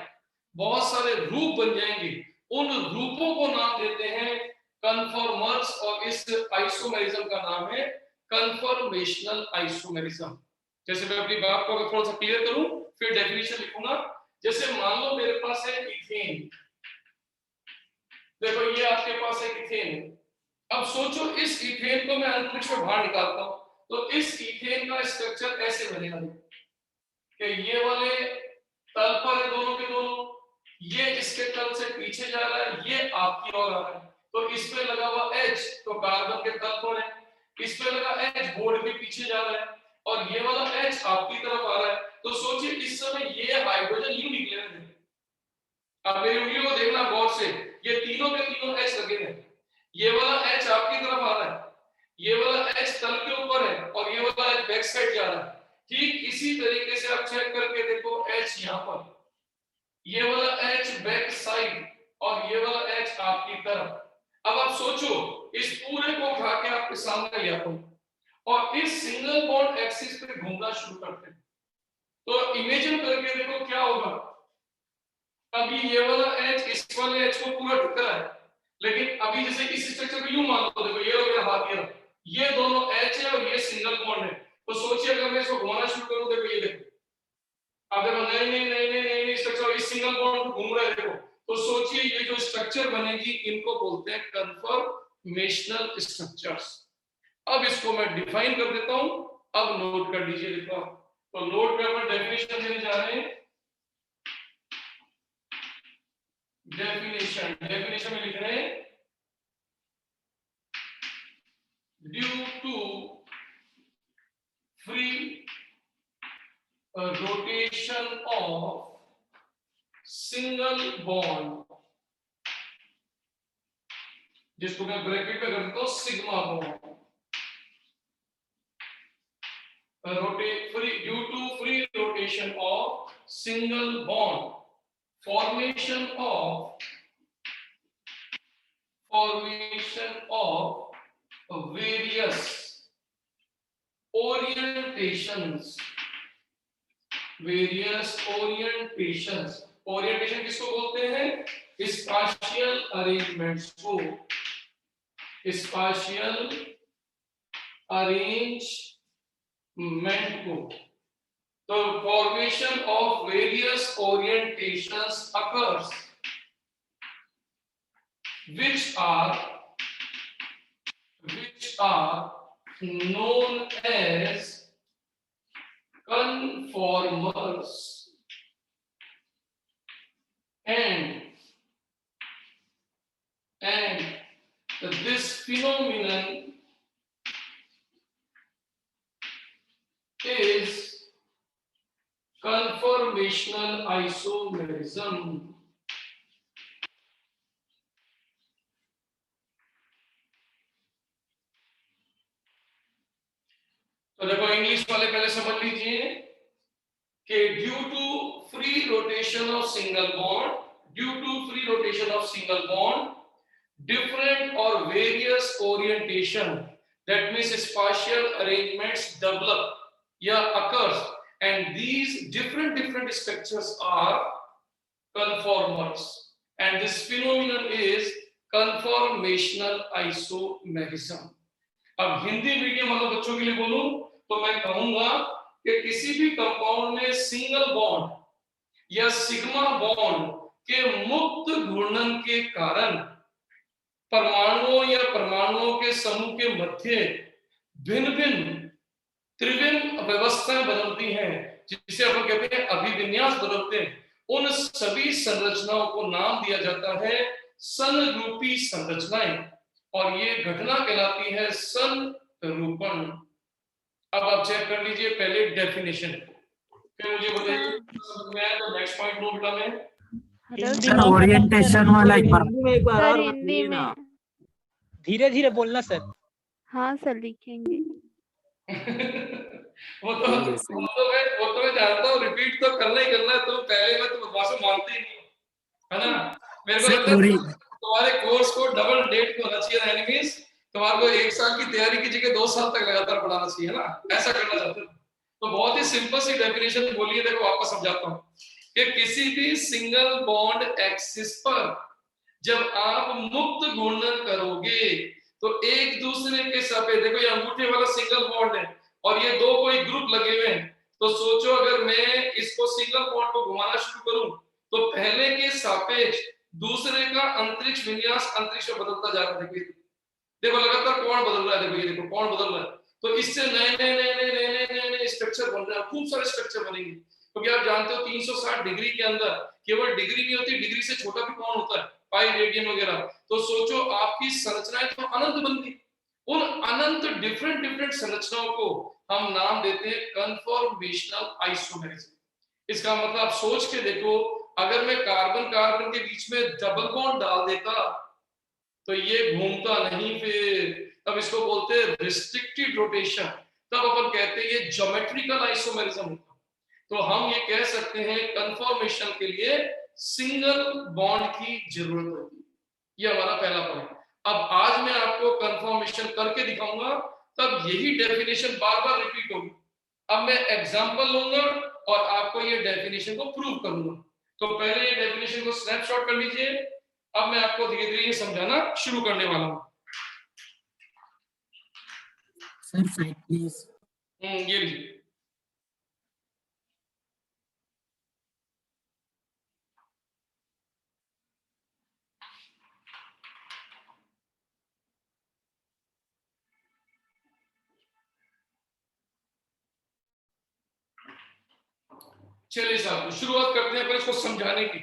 बहुत सारे रूप बन जाएंगे, उन रूपों को नाम देते हैं कन्फॉर्मर्स, और इस आइसोमेरिज्म का नाम है कन्फॉर्मेशनल आइसोमेरिज्म। जैसे मैं अपनी बात को अगर थोड़ा सा क्लियर करूं फिर डेफिनेशन लिखूंगा। जैसे मान लो मेरे पास है इथेन, देखो ये आपके पास एक इथेन है। अब सोचो इस इथेन को मैं अंतरिक्ष में बाहर निकालता हूं तो इस इथेन का स्ट्रक्चर ऐसे बनेगा कि ये वाले तल पर है दोनों के दोनों, ये इसके तल से पीछे जा रहा है, ये आपकी ओर आ रहा है, तो इस पे लगा हुआ H तो कार्बन के तल पर है, इस पे लगा H बोर्ड के पीछे जा रहा है, और ये वाला H आपकी तरफ आ रहा है। तो सोचिए इस समय ये हाइड्रोजन यूं निकले हैं। अब मेरी उंगलियों को देखना गौर से, ये तीनों के तीनों H लगे हैं, ये वाला H आपकी तरफ आ रहा है, ये वाला H तल के ऊपर है, और ये वाला H बैक साइड जा रहा है। ठीक इसी तरीके से आप चेक करके देखो H यहाँ पर, ये वाला H बैक साइड और ये वाला H आपकी तरफ। अब आप सोचो इस पूरे को उठा के आपके सामने ले आता हूं और इस सिंगल बॉन्ड एक्सिस पे घूमना शुरू करते हैं, तो इमेजिन करके देखो क्या होगा। अभी ये वाला H इस वाले H को पूरा ढक रहा है, लेकिन अभी जैसे इस स्ट्रक्चर को यूं मान लो, देखो ये मेरा हाथ, ये दोनों H है और ये सिंगल बॉन्ड है। तो सोचिए अगर मैं इसको घुमाना शुरू करूं, देखो ये देखो, अब देखो नहीं स्ट्रक्चर इस सिंगल बॉन्ड घूम रहा है, देखो। तो सोचिए ये जो स्ट्रक्चर बनेगी इनको बोलते हैं कन्फॉर्मेशनल स्ट्रक्चर्स। अब इसको मैं डिफाइन कर देता हूं, अब नोट कर लीजिए, देखो तो नोट पे अपन डेफिनेशन देने जा रहे हैं। डेफिनेशन में लिख रहे हैं due to free rotation of single bond, जिसको मैं ब्रैकेट में कर देता हूं sigma bond, due to free rotation of single bond, formation of various orientations, orientation किसको बोलते हैं? स्पाशियल अरेंजमेंट्स को, स्पाशियल अरेंजमेंट को। तो formation of various orientations occurs which are known as conformers, and this phenomenon is conformational isomerism. तो देखो English वाले पहले समझ लीजिए कि due to free rotation of single bond, different or various orientation, that means spatial arrangements develop occurs, and these different structures are conformers, and this phenomenon is conformational isomerism. अब Hindi medium वाले बच्चों के लिए बोलूं तो मैं कहूंगा कि किसी भी कंपाउंड में सिंगल बॉन्ड या सिग्मा बॉन्ड के मुक्त घूर्णन के कारण परमाणुओं या परमाणुओं के समूह के मध्य भिन्न त्रिविम व्यवस्थाएं बदलती हैं, जिसे अपन कहते हैं अभिविन्यास बदलते हैं। उन सभी संरचनाओं को नाम दिया जाता है संरूपी संरचनाएं, और ये घटना कहलाती है संरूपण। अब आप चेक कर लीजिए पहले डेफिनेशन को, फिर मुझे बताइए समझ में आया तो नेक्स्ट पॉइंट नो बेटा मैं सर ओरिएंटेशन वाला एक बार सर हिंदी में धीरे धीरे बोलना सर। हाँ सर लिखेंगे। वो तो मैं जानता हूँ, रिपीट तो करना ही करना है, तो पहले में तो बदमाशों मानते ही नहीं है ना। मेरे को लगता है तुम्हारे कोर्स को डबल डेट को होना चाहिए, एनिमीज तुम्हारे को 1 साल की तैयारी की जगह 2 साल तक लगातार पढ़ाना चाहिए ना, ऐसा करना चाहते हो। तो बहुत ही सिंपल सी डेफिनेशन बोलिए, देखो वापस समझाता हूँ। कि किसी भी सिंगल बॉन्ड एक्सिस पर जब आप मुक्त घूर्णन करोगे तो एक दूसरे के सापेक्ष, देखो ये अंगूठे वाला सिंगल बॉन्ड है और ये दो कोई ग्रुप लगे हुए हैं, तो सोचो अगर मैं इसको सिंगल बॉन्ड को घुमाना शुरू करूं तो पहले के सापेक्ष दूसरे का अंतरिक्ष विन्यास अंतरिक्ष में बदलता जा रहा है। देखो लगातार कोण बदल रहा है, देखो ये देखो कोण बदल रहा है, तो इससे नए नए नए नए नए नए नए नए स्ट्रक्चर बन रहे हैं, खूब सारे स्ट्रक्चर बनेंगे, क्योंकि आप जानते हो 360 डिग्री के अंदर केवल डिग्री नहीं होती, डिग्री से छोटा भी कोण होता है, पाई रेडियन वगैरह। तो सोचो आपकी संरचनाएं तो अनंत बन गई। उन अनंत डिफरेंट डिफरेंट संरचनाओं को हम नाम देते हैं कन्फॉर्मेशनल आइसोमेरिज्म। इसका मतलब आप सोच के देखो, अगर मैं कार्बन कार्बन के बीच में डबल बॉन्ड डाल देता तो ये घूमता नहीं, फिर तब इसको बोलते हैं रिस्ट्रिक्टेड रोटेशन, तब अपन कहते हैं ये ज्योमेट्रिकल आइसोमेरिज्म होता। तो हम ये कह सकते हैं कन्फॉर्मेशन के लिए सिंगल बॉन्ड की जरूरत होगी। ये हमारा पहला पॉइंट। अब आज मैं आपको कन्फॉर्मेशन करके दिखाऊंगा, तब यही डेफिनेशन बार बार रिपीट होगी। अब मैं एग्जांपल लूंगा और आपको ये डेफिनेशन को प्रूव करूंगा। तो पहले ये डेफिनेशन को स्नैपशॉट कर लीजिए। अब मैं आपको धीरे धीरे ये समझाना शुरू करने वाला हूं। Sir side please. ये लीजिए। चलिए साहब शुरुआत करते हैं अपन इसको समझाने की।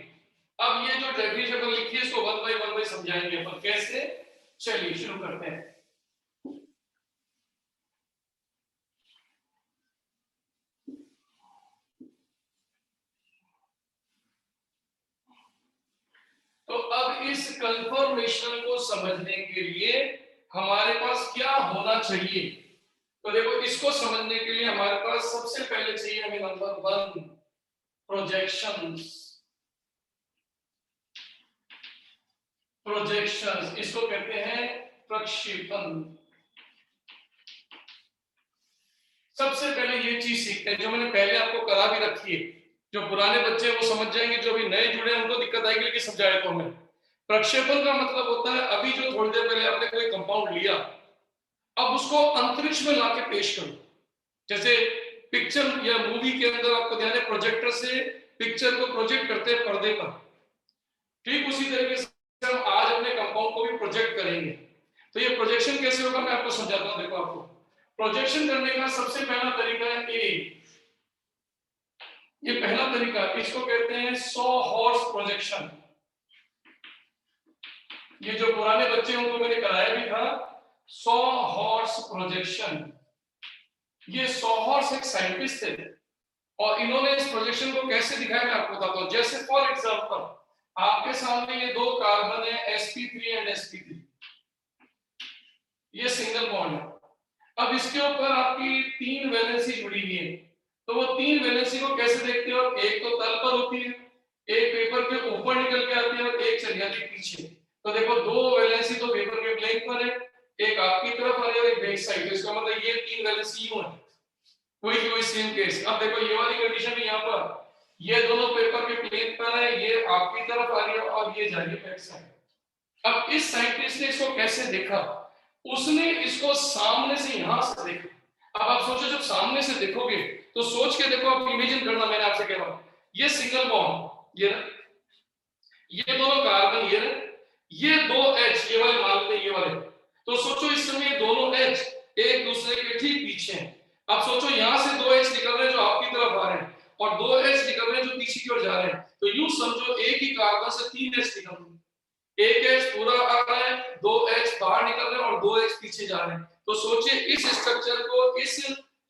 अब ये जो डेफिनेशन लिखी है इसको वन बाय समझाएंगे अपन कैसे। चलिए शुरू करते हैं। तो अब इस कन्फर्मेशन को समझने के लिए हमारे पास क्या होना चाहिए, तो देखो इसको समझने के लिए हमारे पास सबसे पहले चाहिए हमें नंबर 1 प्रोजेक्शंस। प्रोजेक्शंस इसको कहते हैं प्रक्षेपण। सबसे पहले ये चीज सीखते हैं जो मैंने पहले आपको करा भी रखी है। जो पुराने बच्चे वो समझ जाएंगे, जो अभी नए जुड़े हैं उनको दिक्कत आएगी कि समझाया तो हमें। प्रक्षेपण का मतलब होता है अभी जो थोड़ी देर पहले आपने कोई कंपाउंड लिया, अब उसको अंतरिक्ष में लाके पेश करो। जैसे पिक्चर या मूवी के अंदर आपको ध्यान है प्रोजेक्टर से पिक्चर को प्रोजेक्ट करते हैं पर्दे पर, ठीक उसी तरीके से हम आज अपने कंपाउंड को भी प्रोजेक्ट करेंगे। तो ये प्रोजेक्शन कैसे होगा मैं आपको समझाता हूं। देखो आपको प्रोजेक्शन करने का सबसे पहला तरीका है ये पहला तरीका, इसको कहते हैं 100 हॉर्स प्रोजेक्शन। ये जो पुराने बच्चे उनको मैंने कराया भी था 100 हॉर्स प्रोजेक्शन। ये 100 हॉर्स एक साइंटिस्ट थे और इन्होंने इस प्रोजेक्शन को कैसे दिखाया मैं आपको बताता हूं। जैसे फॉर एग्जांपल आपके सामने ये दो कार्बन है sp3 एंड sp3, ये सिंगल बॉन्ड है। अब इसके ऊपर आपकी 3 वैलेंसी जुड़ी हुई है, तो वो 3 वैलेंसी को कैसे देखते हो? एक तो तल पर होती है, एक पेपर के ऊपर निकल के आती है और एक चली जाती है पीछे। तो देखो 2 वैलेंसी तो पेपर के प्लेन पर है, एक आपकी तरफ आ रही है एक बैक साइड। इसका मतलब ये 3 वैलेंसी यूं है, कोई सेम केस। अब देखो ये वाली कंडीशन है, यहाँ पर ये दोनों पेपर के प्लेन पर है, ये आपकी तरफ आ रही है और ये जा रही है बैक साइड। अब इस साइंटिस्ट ने इसको कैसे देखा? उसने इसको सामने से यहां से देखा। अब आप सोचो जब सामने से देखोगे तो सोच के देखो, आप इमेजिन करना, मैंने आपसे कह रहा हूं ये सिंगल बॉन्ड ये दोनों कार्बन ये 2 H ये वाले मान लेते ये वाले। तो सोचो इस समय दोनों H एक दूसरे के ठीक पीछे हैं। अब सोचो यहां से 2 H निकल रहे हैं जो आपकी तरफ आ रहे हैं और 2 H निकल रहे हैं जो पीछे की ओर जा रहे हैं। तो यूं समझो एक ही कार्बन से 3 H निकल रहे हैं, एक H पूरा आ रहा है, 2 H बाहर निकल रहे हैं और 2 H पीछे जा रहे हैं। तो सोचिए इस स्ट्रक्चर को इस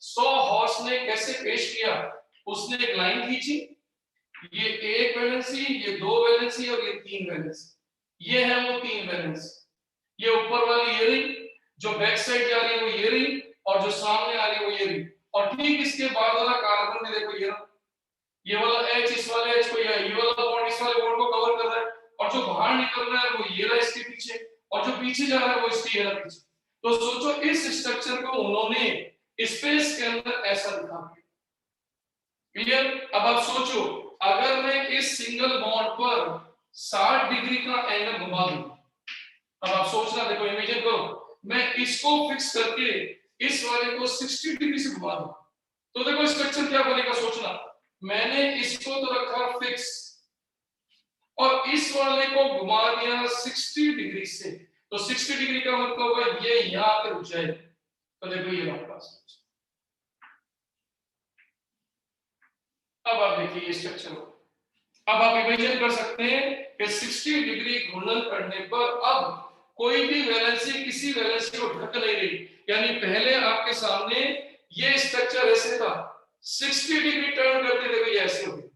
100 हॉर्स ने कैसे पेश किया। उसने एक लाइन खींची, ये 1 वैलेंसी, ये 2 वैलेंसी और ये 3 वैलेंसी। ये है वो 3 वैलेंसी। ये ऊपर वाली ये रही, जो बैक साइड जा रही है वो ये रही और जो सामने आ रही है वो ये रही। और ठीक इसके बाद वाला कार्बन में देखो ये वाला H इस वाले H को ये वाला बॉन्ड इस वाले बॉन्ड को कवर कर रहा है और जो बाहर निकल रहा है वो ये रहा इसके पीछे और जो पीछे जा रहा है वो इसके ये पीछे। तो सोचो इस स्ट्रक्चर को उन्होंने स्पेस के अंदर ऐसा दिखा दिया। क्लियर? अब आप सोचो अगर मैं इस सिंगल बॉन्ड पर 60 डिग्री का एंगल घुमा दूं, अब आप सोचना, देखो इमेजिन करो, मैं इसको फिक्स करके इस वाले को 60 डिग्री से घुमा दूं, तो देखो स्ट्रक्चर क्या बनेगा, सोचना। मैंने इसको तो रखा फिक्स और इस वाले को घुमा दिया 60 डिग्री से, तो 60 डिग्री का मतलब है ये यहां पे रुक जाए। तो देखो ये हमारे पास, अब आप देखिए ये स्ट्रक्चर। अब आप इमेजिन कर सकते हैं कि 60 डिग्री घूर्णन करने पर अब कोई भी वैलेंसी किसी वैलेंसी को ढक नहीं रही, यानी पहले आपके सामने ये स्ट्रक्चर ऐसे था, 60 डिग्री टर्न करते थे ये ऐसे हो गया,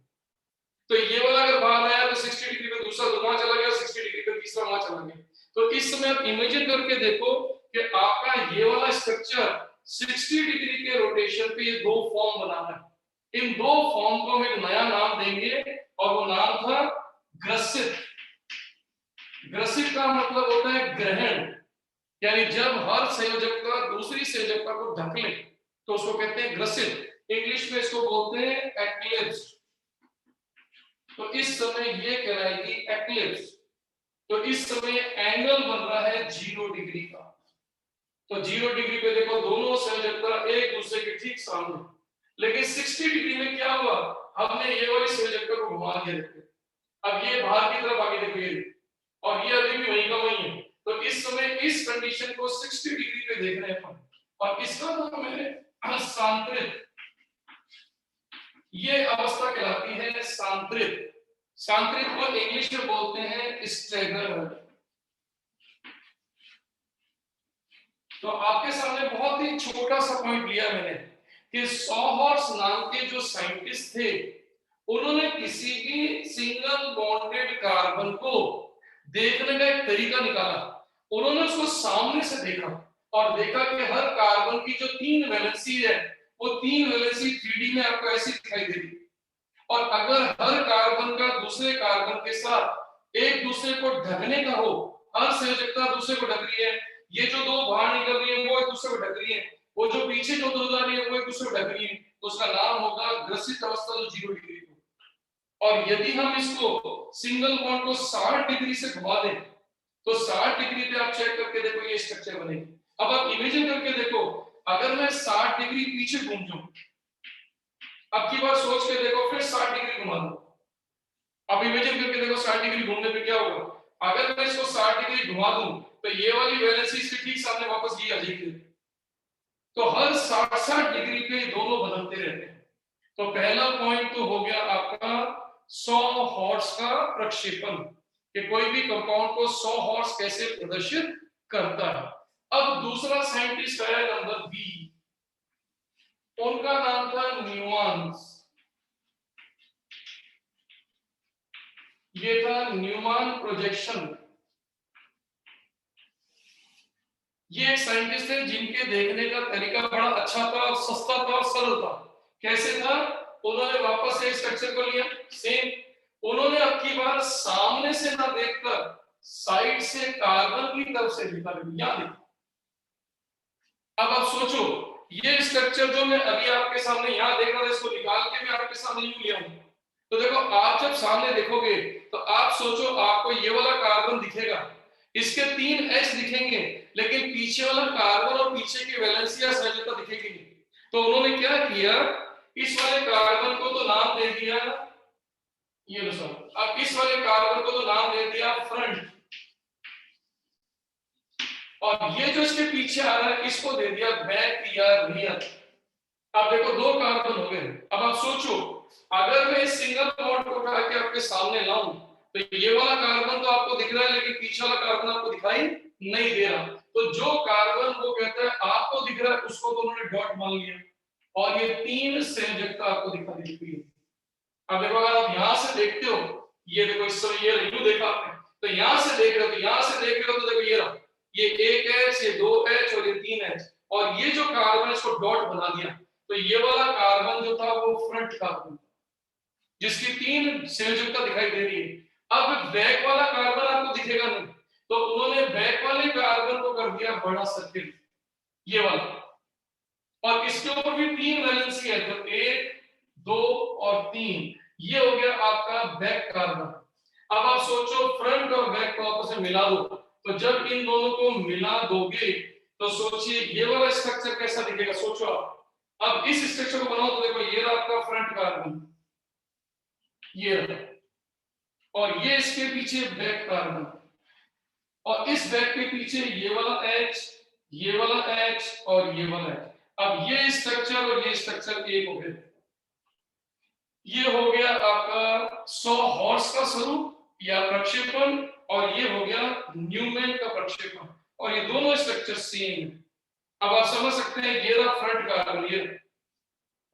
तो ये वाला अगर बाहर आया तो 60 डिग्री पे दूसरा वहां चला गया, 60 डिग्री पे तीसरा वहां चला गया। तो इस समय आप इमेजिन करके देखो कि आपका ये वाला स्ट्रक्चर 60 डिग्री के रोटेशन पे ये दो फॉर्म बनाना है। इन दो फॉर्म को हम एक नया नाम देंगे और वो नाम था ग्रसित। ग्रसित का मतलब होता है ग्रहण, यानी जब हर संयोजकता दूसरी संयोजकता को ढक ले तो उसको कहते हैं ग्रसित। इंग्लिश में इसको बोलते हैं एक्लिप्स। तो इस समय ये कहलाएगी एक्लिप्स। तो इस समय एंगल बन रहा है 0 डिग्री का। तो 0 डिग्री पे देखो दोनों संयोजकता एक दूसरे के ठीक सामने, लेकिन 60 डिग्री में क्या हुआ, हमने ये वाली संयोजकता को घुमा दिया। देखो अब ये बाहर की तरफ आगे देखो ये, और ये अभी भी वहीं का वहीं है। तो इस समय इस कंडीशन को 60 डिग्री पे देख रहे हैं अपन, और इसका नाम है सांत्रित। ये अवस्था कहलाती है सांत्रित। सांत्रित को इंग्लिश में बोलते हैं स्टैगर। तो आपके सामने बहुत ही छोटा सा पॉइंट लिया मैंने कि सॉहॉर्स नाम के जो साइंटिस्ट थे, उन्होंने किसी भी सिंगल बॉन्डेड कार्बन को देखने का एक तरीका निकाला। उन्होंने उसको सामने से देखा और देखा कि हर कार्बन की जो 3 वैलेंसी है वो 3 वैलेंसी 3D में आपको ऐसी दिखाई दे रही, और अगर हर कार्बन का दूसरे कार्बन के साथ एक दूसरे को ढकने का हो, हर संयोजकता दूसरे को ढक रही है, ये जो दो बाहर निकल रही है वो एक दूसरे को ढक रही है, वो जो पीछे जो दो जा रही है वो एक दूसरे को ढक रही है, तो उसका नाम होगा ग्रसित अवस्था, जो 0 डिग्री को। और यदि हम इसको सिंगल बॉन्ड को 60 डिग्री से घुमा दें तो 60 डिग्री पे आप चेक करके देखो ये स्ट्रक्चर बनेगी। अब आप इमेजिन करके देखो, अगर मैं 60 डिग्री पीछे घूम जाऊं, अब की बार सोच के देखो, फिर 60 डिग्री घुमा दो। अब इमेजिन करके देखो 60 डिग्री घूमने पे क्या होगा। अगर मैं इसको 60 डिग्री घुमा दूं तो ये वाली वैलेंसी इसके ठीक सामने वापस ये आ जाएगी। तो हर 60 डिग्री पे दोनों बदलते रहते हैं। तो पहला पॉइंट तो हो गया आपका 100 हॉर्स का प्रक्षेपण, कि कोई भी कंपाउंड को 100 हॉर्स कैसे प्रदर्शित करता है। अब दूसरा साइंटिस्ट है नंबर बी, उनका नाम था न्यूमान्स। ये था न्यूमान प्रोजेक्शन। ये एक साइंटिस्ट है जिनके देखने का तरीका बड़ा अच्छा था, सस्ता था और सरल था। कैसे था, उन्होंने वापस से स्ट्रक्चर को लिया सेम, उन्होंने अब की बार सामने से ना देखकर साइड से कार्बन की तरफ से देखा। यहां देखो, अब आप सोचो ये स्ट्रक्चर जो मैं अभी आपके सामने यहां देख रहा था, इसको निकाल के मैं आपके सामने यूं लिया हूं। तो देखो आप जब सामने देखोगे तो आप सोचो आपको ये वाला कार्बन दिखेगा, इसके 3 H दिखेंगे, लेकिन पीछे वाला कार्बन और पीछे की वैलेंसी या संयोजकता दिखेगी नहीं। तो उन्होंने क्या किया, इस वाले कार्बन को तो नाम दे दिया, ये लो सर, अब इस वाले कार्बन को तो नाम दे दिया फ्रंट, और ये जो इसके पीछे आ रहा है इसको दे दिया बैक या रियर। अब देखो 2 कार्बन हो गए। अब आप सोचो अगर मैं इस सिंगल बॉन्ड को उठा के आपके सामने लाऊं तो ये वाला कार्बन तो आपको दिख रहा है, लेकिन पीछे वाला कार्बन आपको दिखाई नहीं दे रहा। तो जो कार्बन वो कहता है आपको दिख रहा है, उसको तो उन्होंने डॉट मान लिया, और ये 3 संयोजकता आपको दिखाई देती है। अब देखो अगर आप यहां से देखते हो, ये देखो इस समय ये रिव्यू देखा आपने, तो यहां से देख रहे हो, तो यहां से देख रहे हो तो देखो ये रहा, ये 1H, ये 2H और ये 3H, और ये जो कार्बन इसको डॉट बना दिया। तो ये वाला कार्बन जो था वो फ्रंट कार्बन, जिसकी 3 संयोजकता दिखाई दे रही है। अब बैक वाला कार्बन आपको दिखेगा नहीं, तो उन्होंने बैक वाले कार्बन को कर दिया बड़ा सर्किल, ये वाला, और इसके ऊपर भी 3 वैलेंसी है, तो 1, 2 और 3। ये हो गया आपका बैक कार्बन। अब आप सोचो फ्रंट और बैक को आपस में मिला दो, तो जब इन दोनों को मिला दोगे तो सोचिए ये वाला स्ट्रक्चर कैसा दिखेगा। सोचो आप, अब इस स्ट्रक्चर को बनाओ तो देखो ये रहा आपका फ्रंट कार्बन, ये रहा, और ये इसके पीछे बैक कार्बन, और इस बैक के पीछे ये वाला H, ये वाला H और ये वाला H। अब ये स्ट्रक्चर और ये स्ट्रक्चर एक हो गए। ये हो गया आपका 100 हॉर्स का स्वरूप या प्रक्षेपण, और ये हो गया न्यूमैन का प्रक्षेपण, और ये दोनों स्ट्रक्चर सेम है। अब आप समझ सकते हैं ये रहा फ्रंट कार्बन, ये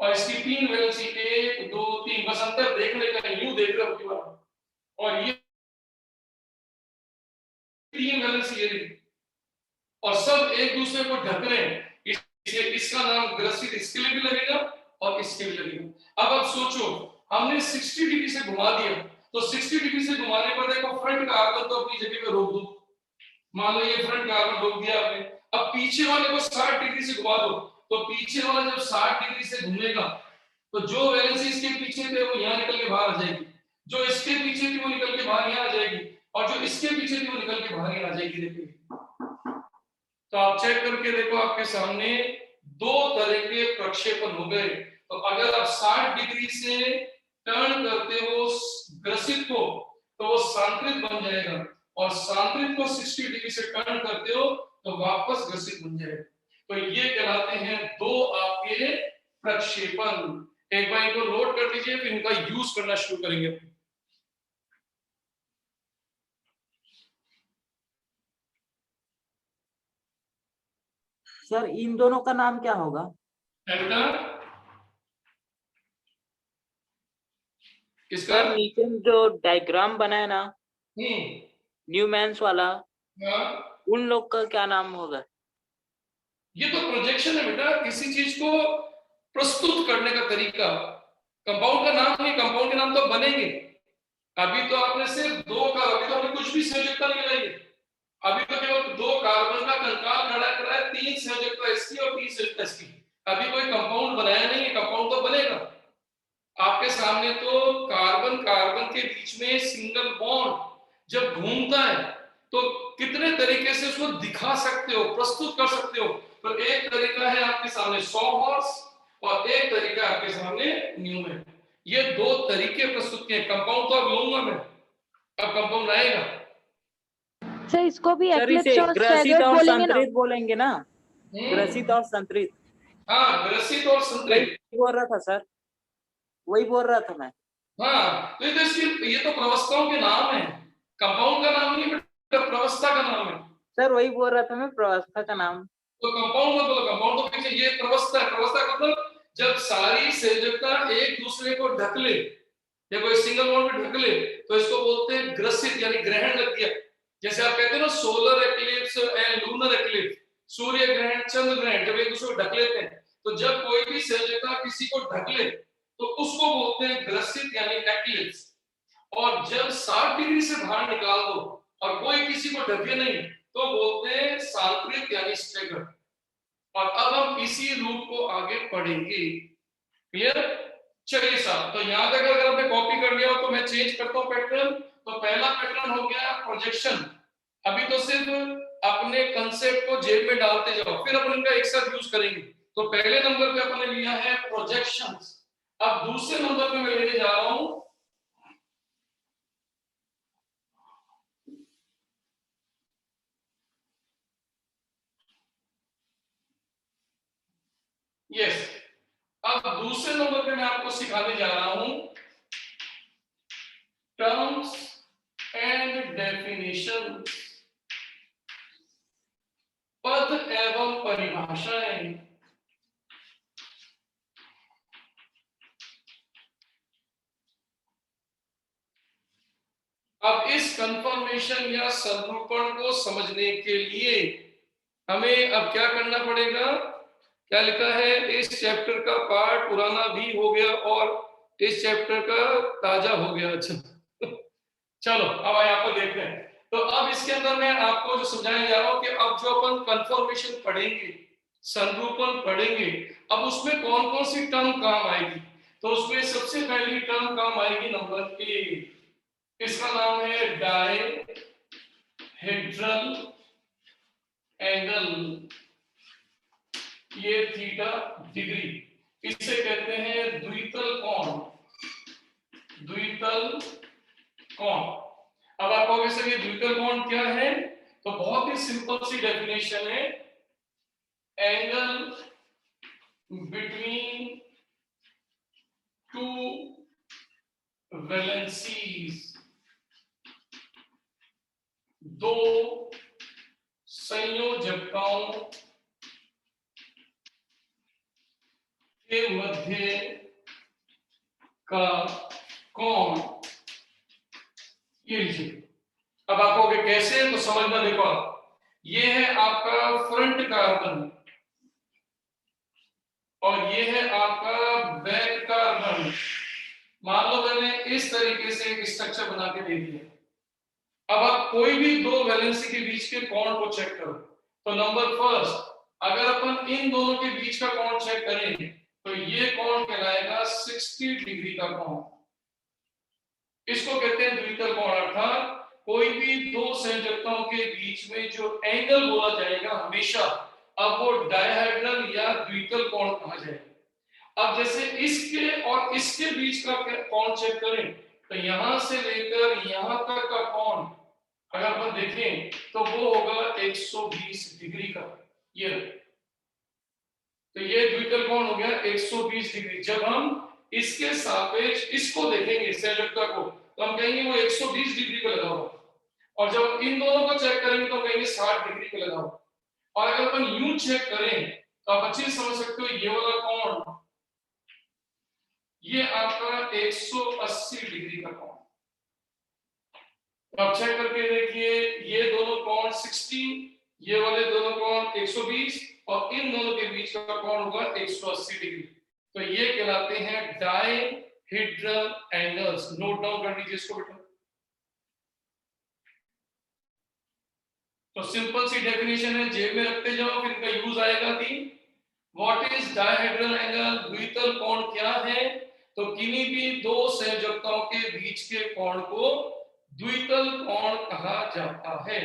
और इसकी 3 वैलेंसी 1 2 3, बस अंतर देखने का, यूं देख रहे हो, और ये 3 वैलेंसी ये, और सब एक दूसरे को ढक रहे हैं, इसका नाम ग्रसित इसके लिए भी लगेगा और इसके भी लगेगा। अब आप सोचो हमने 60 डिग्री से घुमा दिया, तो 60 डिग्री से घुमाने पर देखो फ्रंट कार्बन तो अपनी जगह पे रोक दो, मान लो ये फ्रंट कार्बन रोक दिया आपने। अब पीछे वाले को 60 डिग्री से घुमा दो, तो पीछे वाला जब 60 डिग्री से घूमेगा तो जो वैलेंसी इसके पीछे थे वो यहाँ निकल के बाहर आ जाएगी, जो इसके पीछे थी वो निकल के बाहर यहाँ आ जाएगी, और जो इसके पीछे थी वो निकल के बाहर यहाँ आ जाएगी। देखिए तो आप चेक करके देखो आपके सामने 2 तरह के प्रक्षेपण हो गए। तो अगर आप 60 डिग्री से टर्न करते हो ग्रसित को तो वो सांतरित बन जाएगा, और सांतरित को 60 डिग्री से टर्न करते हो तो वापस ग्रसित बन जाएगा। तो ये कहलाते हैं 2 आपके प्रक्षेपण। एक बार इनको नोट कर लीजिए, फिर इनका यूज करना शुरू करेंगे। सर इन दोनों का नाम क्या होगा? किसका? नीचे में जो डायग्राम बना है ना न्यूमैन्स वाला, उन लोग का क्या नाम होगा? ये तो प्रोजेक्शन है बेटा, किसी चीज को प्रस्तुत करने का तरीका। कंपाउंड का नाम नहीं, कंपाउंड के नाम तो बनेंगे। अभी तो आपने सिर्फ 2 का, अभी तो आपने कुछ भी संयोजकता नहीं लगाई है, अभी तो केवल 2 कार्बन का कंकाल खड़ा करा है, 3 संयोजकता इसकी और 3 संयोजकता इसकी। अभी कोई कंपाउंड बनाया नहीं है, कंपाउंड तो बनेगा। आपके सामने तो कार्बन कार्बन के बीच में सिंगल बॉन्ड जब घूमता है तो कितने तरीके से उसको दिखा सकते हो, प्रस्तुत कर सकते हो। तो एक तरीका है आपके सामने 100 हॉर्स और एक तरीका आपके सामने न्यूमैन। ये 2 तरीके प्रस्तुत किए। कंपाउंड तो अब लूंगा मैं, अब कंपाउंड आएगा। सर इसको भी इसे ग्रसित और संतरित बोलेंगे ना? ग्रसित और संतरित। हाँ, ग्रसित और संतरित बोल रहा था सर, वही बोल रहा था मैं। हाँ, तो ये तो प्रवस्थाओं के नाम है, कंपाउंड का नाम नहीं, प्रवस्था का नाम है। सर वही बोल रहा था मैं, प्रवस्था का नाम। तो कंपाउंड मत बोलो, कंपाउंड तो पीछे, ये प्रवस्था है। प्रवस्था का मतलब जब सारी संयोजकता एक दूसरे को ढक ले या कोई सिंगल बॉन्ड में ढक ले तो इसको बोलते हैं ग्रसित, यानी ग्रहण लग गया। जैसे आप कहते हैं ना solar eclipse and lunar eclipse, सूर्य ग्रहण चंद्र ग्रहण, जब एक दूसरे को ढक लेते हैं, तो जब कोई भी संयोजकता किसी को ढक ले तो उसको बोलते हैं ग्रसित यानी एक्लिप्स। और जब 60 डिग्री से बाहर निकाल दो और कोई किसी को ढके नहीं तो बोलते हैं सांतरित यानी स्टेगर। और अब हम इसी रूप को आगे पढ़ेंगे। क्लियर? चलिए साहब, तो यहां तक अगर आपने कॉपी कर लिया हो तो मैं चेंज करता हूं पैटर्न। तो पहला पैटर्न हो गया प्रोजेक्शन। अभी तो सिर्फ अपने कंसेप्ट को जेब में डालते जाओ, फिर अपन इनका एक साथ यूज करेंगे। तो पहले नंबर पे अपने लिया है प्रोजेक्शंस। अब दूसरे नंबर पे मैं लेने जा रहा हूं यस। अब दूसरे नंबर पे मैं आपको सिखाने जा रहा हूं टर्म्स एंड डेफिनेशन, पद एवं परिभाषाएं। अब इस कंफर्मेशन या संरूपण को समझने के लिए हमें अब क्या करना पड़ेगा? क्या लिखा है? इस चैप्टर का पार्ट पुराना भी हो गया और इस चैप्टर का ताजा हो गया। अच्छा चलो अब यहाँ पर देखते हैं। तो अब इसके अंदर मैं आपको जो समझाने जा रहा हूँ कि अब जो अपन कंफर्मेशन पढ़ेंगे, संरूपण पढ़ेंगे, अब उसमें कौन कौन सी टर्म काम आएगी। तो उसमें सबसे पहली टर्म काम आएगी नंबर ए, इसका नाम है डायहेड्रल एंगल, ये थीटा डिग्री, इसे कहते हैं द्वितल कोण, द्वितल कोण। अब आप कहोगे सर ये द्वितल कोण क्या है, तो बहुत ही सिंपल सी डेफिनेशन है, एंगल बिटवीन टू वैलेंसीज, दो संयोजकताओं के मध्य का कोण, ये लीजिए। अब आप कहोगे कैसे, तो समझना, देखो ये है आपका फ्रंट कार्बन और ये है आपका बैक कार्बन। मान लो मैंने इस तरीके से एक स्ट्रक्चर बना के दे दिया। अब आप कोई भी दो वैलेंसी के बीच के कोण को चेक करो, तो नंबर फर्स्ट अगर अपन इन दोनों के बीच का कोण चेक करें तो ये कोण कहलाएगा 60 डिग्री का कोण। इसको कहते हैं द्वितल कोण, अर्थात कोई भी दो संयोजकताओं के बीच में जो एंगल बोला जाएगा हमेशा अब वो डायहेड्रल या द्वितल कोण कहा जाएगा। अब जैसे इसके और इसके बीच का कोण चेक करें तो यहां से लेकर यहां तक का कोण अगर अपन देखें तो वो होगा 120 डिग्री का, ये तो ये द्वितल कोण हो गया 120 डिग्री। जब हम इसके सापेक्ष इसको देखेंगे संयोजकता को तो हम कहेंगे वो 120 डिग्री पे लगा हुआ, और जब इन दोनों को चेक करेंगे तो कहेंगे 60 डिग्री पे लगा हुआ। और अगर अपन यूं चेक करें तो आप अच्छे से समझ सकते हो, ये वाला कोण ये आपका 180 डिग्री का कोण। तो आप चेक करके देखिए, ये दोनों कोण 60, ये वाले दोनों कोण 120 और इन दोनों के बीच का कोण होगा 180 डिग्री। तो ये कहलाते हैं डायहेड्रल एंगल्स। नोट डाउन कर लीजिए इसको बेटा। तो सिंपल सी डेफिनेशन है, जेब में रखते जाओ फिर इनका यूज आएगा कि व्हाट इज डायहेड्रल एंगल, द्वितल कोण क्या है, तो किन्हीं भी दो संयोजकताओं के बीच के कोण को द्वितल कोण कहा जाता है।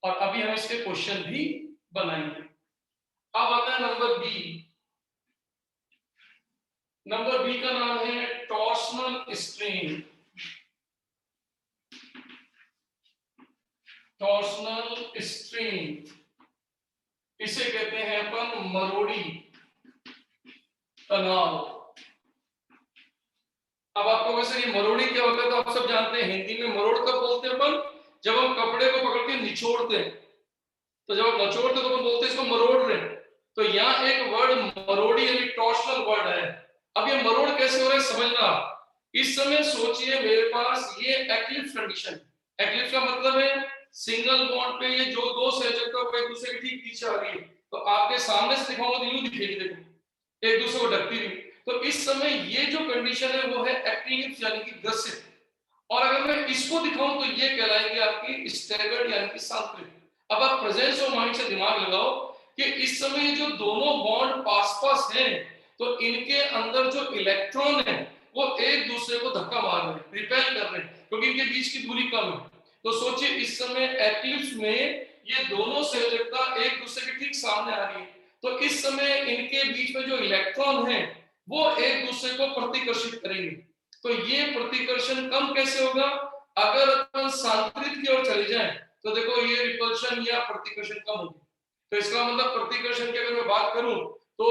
और अभी हम इसके क्वेश्चन भी बनाएंगे। अब आता है नंबर बी। नंबर बी का नाम है टॉर्सनल स्ट्रेन। टॉर्सनल स्ट्रेन, इसे कहते हैं अपन मरोड़ी तनाव। अब आपको वैसे ये मरोड़ी क्या होता है तो आप सब जानते हैं। हिंदी में मरोड़ कब बोलते हैं अपन, जब हम कपड़े को पकड़ के निचोड़ते हैं, तो जब आप निचोड़ते तो अपन बोलते हैं इसको मरोड़ रहे हैं। तो यहाँ एक वर्ड मरोड़ी यानी टॉर्सनल वर्ड है। अब ये मरोड़ कैसे हो रहा है समझना। इस समय सोचिए मेरे पास ये एक्लिप्स कंडीशन। एक्लिप्स का मतलब है सिंगल बॉन्ड पे ये जो दो संयोजकता एक दूसरे के ठीक पीछे आ रही है, तो आपके सामने से दिखाऊंगा तो यूं दिखेगी, देखो एक दूसरे को ढकती हुई। तो इस समय ये जो कंडीशन है वो है एक्लिप्स यानी कि ग्रसित। और अगर मैं इसको दिखाऊं तो ये कहलाएगी आपकी स्टैगर्ड यानी कि सांतरिक। अब आप प्रेजेंस ऑफ माइंड से दिमाग लगाओ कि इस समय जो दोनों बॉन्ड पास पास हैं तो इनके अंदर जो इलेक्ट्रॉन है वो एक दूसरे को धक्का मार रहे हैं, रिपेल कर रहे हैं, क्योंकि इनके बीच की दूरी कम है। तो सोचिए इस समय एक्लिप्स में ये दोनों संयोजकता एक दूसरे के ठीक सामने आ रही है, तो इस समय इनके बीच में जो इलेक्ट्रॉन है वो एक दूसरे को प्रतिकर्षित करेंगे। तो ये प्रतिकर्षण कम कैसे होगा, अगर अपन सांतरिक की ओर चले जाएं तो देखो ये रिपल्शन या प्रतिकर्षण कम होगी। तो इसका मतलब प्रतिकर्षण की अगर मैं बात करूं तो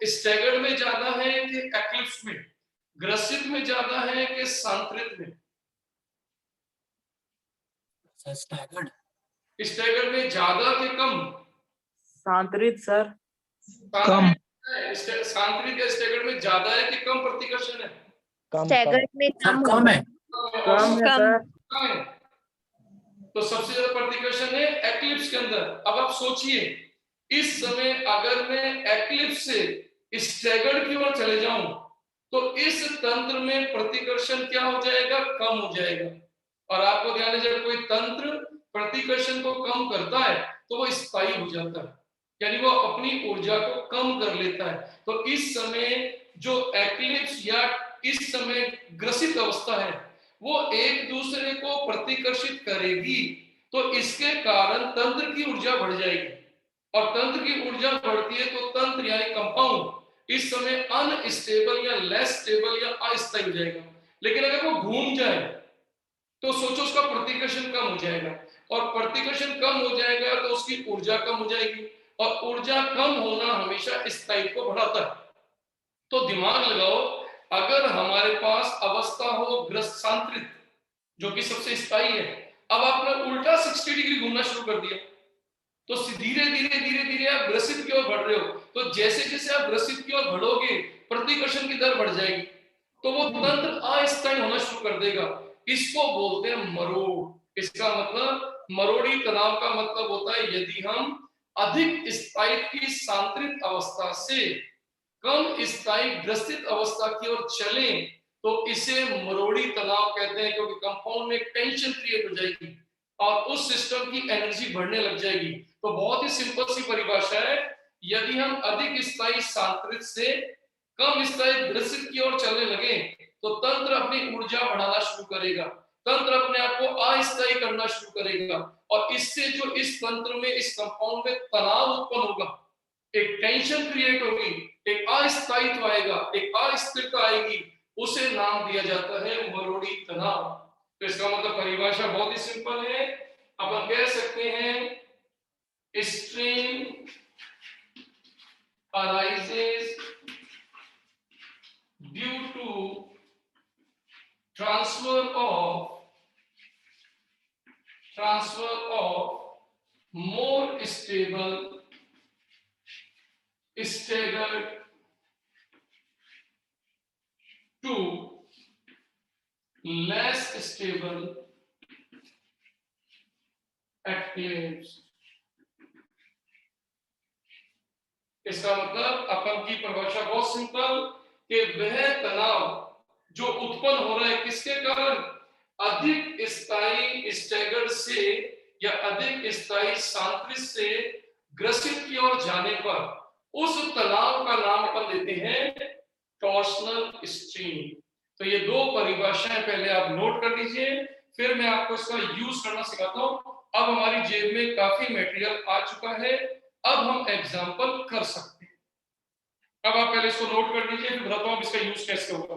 स्टैगर्ड में ज्यादा है कि एक्लिप्स में, ग्रसित में ज्यादा है कि सांतरिक में? स्टैगर्ड। स्टैगर्ड में ज्यादा कि कम? सांतरिक सर। कम। सांतरिक या स्टैगर्ड में ज्यादा है कि कम प्रतिकर्षण है? स्टैगर्ड में कम है। कम है सर। तो सबसे ज्यादा प्रतिकर्षण है एक्लिप्स के अंदर। अब आप सोचिए इस समय अगर मैं एक्लिप्स से स्टैगर्ड की ओर चले जाऊं तो इस तंत्र में प्रतिकर्षण क्या हो जाएगा, कम हो जाएगा। और आपको ध्यान है जब कोई तंत्र प्रतिकर्षण को कम करता है तो वो स्थायी हो जाता है, यानी वो अपनी ऊर्जा को कम कर लेता है। तो इस समय जो एक्लिप्स या इस समय ग्रसित अवस्था है वो एक दूसरे को प्रतिकर्षित करेगी, तो इसके कारण तंत्र की ऊर्जा बढ़ जाएगी, और तंत्र की ऊर्जा बढ़ती है तो तंत्र यानी कंपाउंड इस समय अनस्टेबल या लेस स्टेबल या अस्थायी हो जाएगा। लेकिन अगर वो घूम जाए तो सोचो उसका प्रतिकर्षण कम हो जाएगा, और प्रतिकर्षण कम हो जाएगा तो उसकी ऊर्जा कम हो जाएगी, और ऊर्जा कम होना हमेशा स्थायित्व को बढ़ाता है। तो दिमाग लगाओ, अगर हमारे पास अवस्था हो ग्रस्त सांत्रित जो कि सबसे स्थायी है, अब आपने उल्टा 60 डिग्री घूमना शुरू कर दिया तो धीरे धीरे धीरे धीरे आप ग्रसित की ओर बढ़ रहे हो। तो जैसे जैसे आप ग्रसित की ओर बढ़ोगे प्रतिकर्षण की दर बढ़ जाएगी, तो वो तंत्र अस्थायी होना शुरू कर देगा। इसको बोलते हैं मरोड़। इसका मतलब मरोड़ी तनाव का मतलब होता है यदि हम अधिक स्थायित्व की सांत्रित अवस्था से कम स्थायी ग्रसित अवस्था की ओर चलें तो इसे मरोड़ी तनाव कहते हैं, क्योंकि कंपाउंड में टेंशन क्रिएट हो जाएगी और उस सिस्टम की एनर्जी बढ़ने लग जाएगी। तो बहुत ही सिंपल सी परिभाषा है, यदि हम अधिक स्थायी सांत्रित से कम स्थायी ग्रसित की ओर चलने लगे तो तंत्र अपनी ऊर्जा बढ़ाना शुरू करेगा, तंत्र अपने आप को अस्थायी करना शुरू करेगा, और इससे जो इस तंत्र में इस कंपाउंड में तनाव उत्पन्न होगा, एक टेंशन क्रिएट होगी, एक अस्थायित्व आएगा, एक अस्थिरता आएगी, उसे नाम दिया जाता है मरोड़ी तनाव। तो इसका मतलब परिभाषा बहुत ही सिंपल है, अपन कह सकते हैं strain arises due to transfer of more stable staggered to less stable actives। इसका मतलब अपन की परिभाषा बहुत सिंपल कि वह तनाव जो उत्पन्न हो रहा है किसके कारण, अधिक स्थायी स्टैगर्ड से या अधिक स्थायी सांत्रित से ग्रसित की ओर जाने पर उस तनाव का नाम अपन देते हैं टॉर्सनल स्ट्रेन। तो ये दो परिभाषाएं पहले आप नोट कर लीजिए, फिर मैं आपको इसका यूज करना सिखाता हूं। अब हमारी जेब में काफी मटेरियल आ चुका है, अब हम एग्जाम्पल कर सकते हैं। अब आप पहले इसको नोट कर लीजिए, फिर बताता हूं इसका यूज कैसे होगा।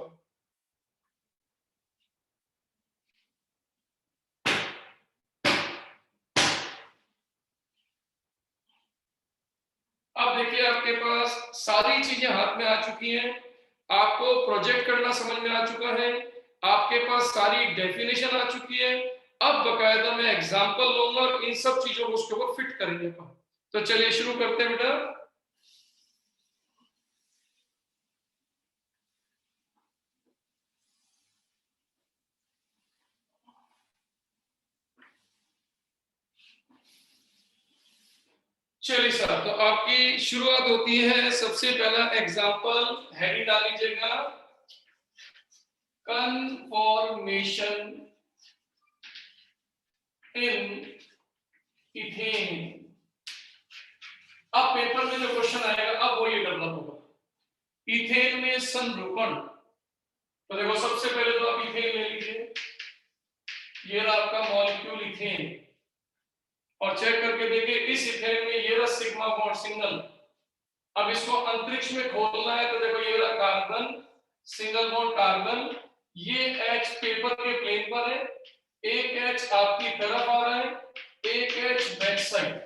अब देखिए आपके पास सारी चीजें हाथ में आ चुकी हैं, आपको प्रोजेक्ट करना समझ में आ चुका है, आपके पास सारी डेफिनेशन आ चुकी है। अब बकायदा मैं एग्जाम्पल लूंगा और इन सब चीजों को उसके ऊपर फिट करेंगे। तो चलिए शुरू करते हैं बेटा। चलिए सर, तो आपकी शुरुआत होती है, सबसे पहला एग्जाम्पल हेडिंग डाल लीजिएगा, कन्फॉर्मेशन इन इथेन। अब पेपर में जो क्वेश्चन आएगा अब वो ये करना होगा, इथेन में संरूपण। तो देखो सबसे पहले तो आप इथेन ले लीजिए, ये रहा आपका मॉलिक्यूल इथेन, और चेक करके देखिए इस इथेन में ये रहा सिग्मा बॉन्ड सिंगल। अब इसको अंतरिक्ष में खोलना है तो देखो ये रहा कार्बन सिंगल बॉन्ड कार्बन, ये H पेपर के प्लेन पर है, एक H आपकी तरफ आ रहा है, एक H बैक साइड।